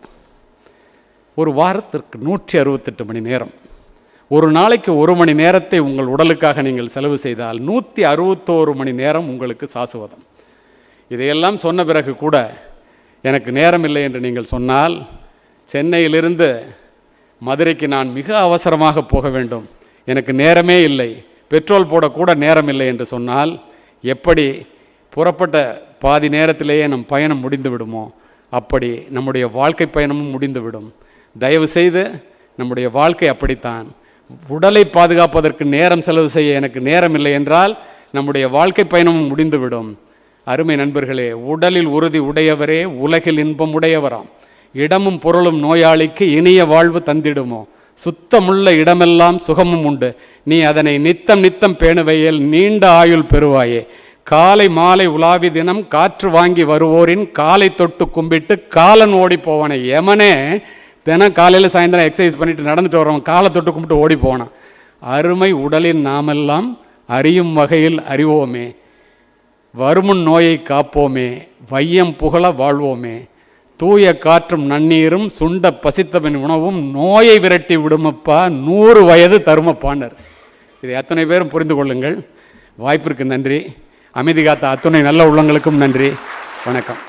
ஒரு வாரத்திற்கு 168 மணி நேரம், ஒரு நாளைக்கு 1 மணி நேரத்தை உங்கள் உடலுக்காக நீங்கள் செலவு செய்தால் 161 மணி நேரம் உங்களுக்கு சாசுவதம். இதையெல்லாம் சொன்ன பிறகு கூட எனக்கு நேரம் இல்லை என்று நீங்கள் சொன்னால், சென்னையிலிருந்து மதுரைக்கு நான் மிக அவசரமாக போக வேண்டும், எனக்கு நேரமே இல்லை, பெட்ரோல் போடக்கூட நேரம் இல்லை என்று சொன்னால், எப்படி புறப்பட்ட பாதி நேரத்திலேயே நம் பயணம் முடிந்து விடுமோ அப்படி நம்முடைய வாழ்க்கை பயணமும் முடிந்துவிடும். தயவு செய்து நம்முடைய வாழ்க்கை அப்படித்தான். உடலை பாதுகாப்பதற்கு நேரம் செலவு செய்ய எனக்கு நேரம் இல்லை என்றால் நம்முடைய வாழ்க்கை பயணமும் முடிந்துவிடும். அருமை நண்பர்களே, உடலில் உறுதி உடையவரே உலகில் இன்பம் உடையவராம். இடமும் பொருளும் நோயாளிக்கு இனிய வாழ்வு தந்திடுமோ, சுத்தமுள்ள இடமெல்லாம் சுகமும் உண்டு, நீ அதனை நித்தம் நித்தம் பேணுவையில் நீண்ட ஆயுள் பெறுவாயே. காலை மாலை உலாவி தினம் காற்று வாங்கி வருவோரின் காலை தொட்டு கும்பிட்டு காலன் ஓடி போவானே. யமனே தினம் காலையில் சாயந்தரம் எக்ஸசைஸ் பண்ணிட்டு நடந்துட்டு வரவன் காலை தொட்டு கும்பிட்டு ஓடி போனான். அருமை உடலின் நாமெல்லாம் அறியும் வகையில் அறிவோமே, வருமுன் நோயை காப்போமே, வையம் புகழ வாழ்வோமே, தூய காற்றும் நன்னீரும் சுண்ட பசித்தவன் உணவும் நோயை விரட்டி விடுமப்பா 100 வயது தருமப்பான்னர். இதை அத்தனை பேரும் புரிந்து கொள்ளுங்கள். வாய்ப்பிற்கு நன்றி. அமைதி காத்த அத்துணை நல்ல உள்ளங்களுக்கும் நன்றி. வணக்கம்.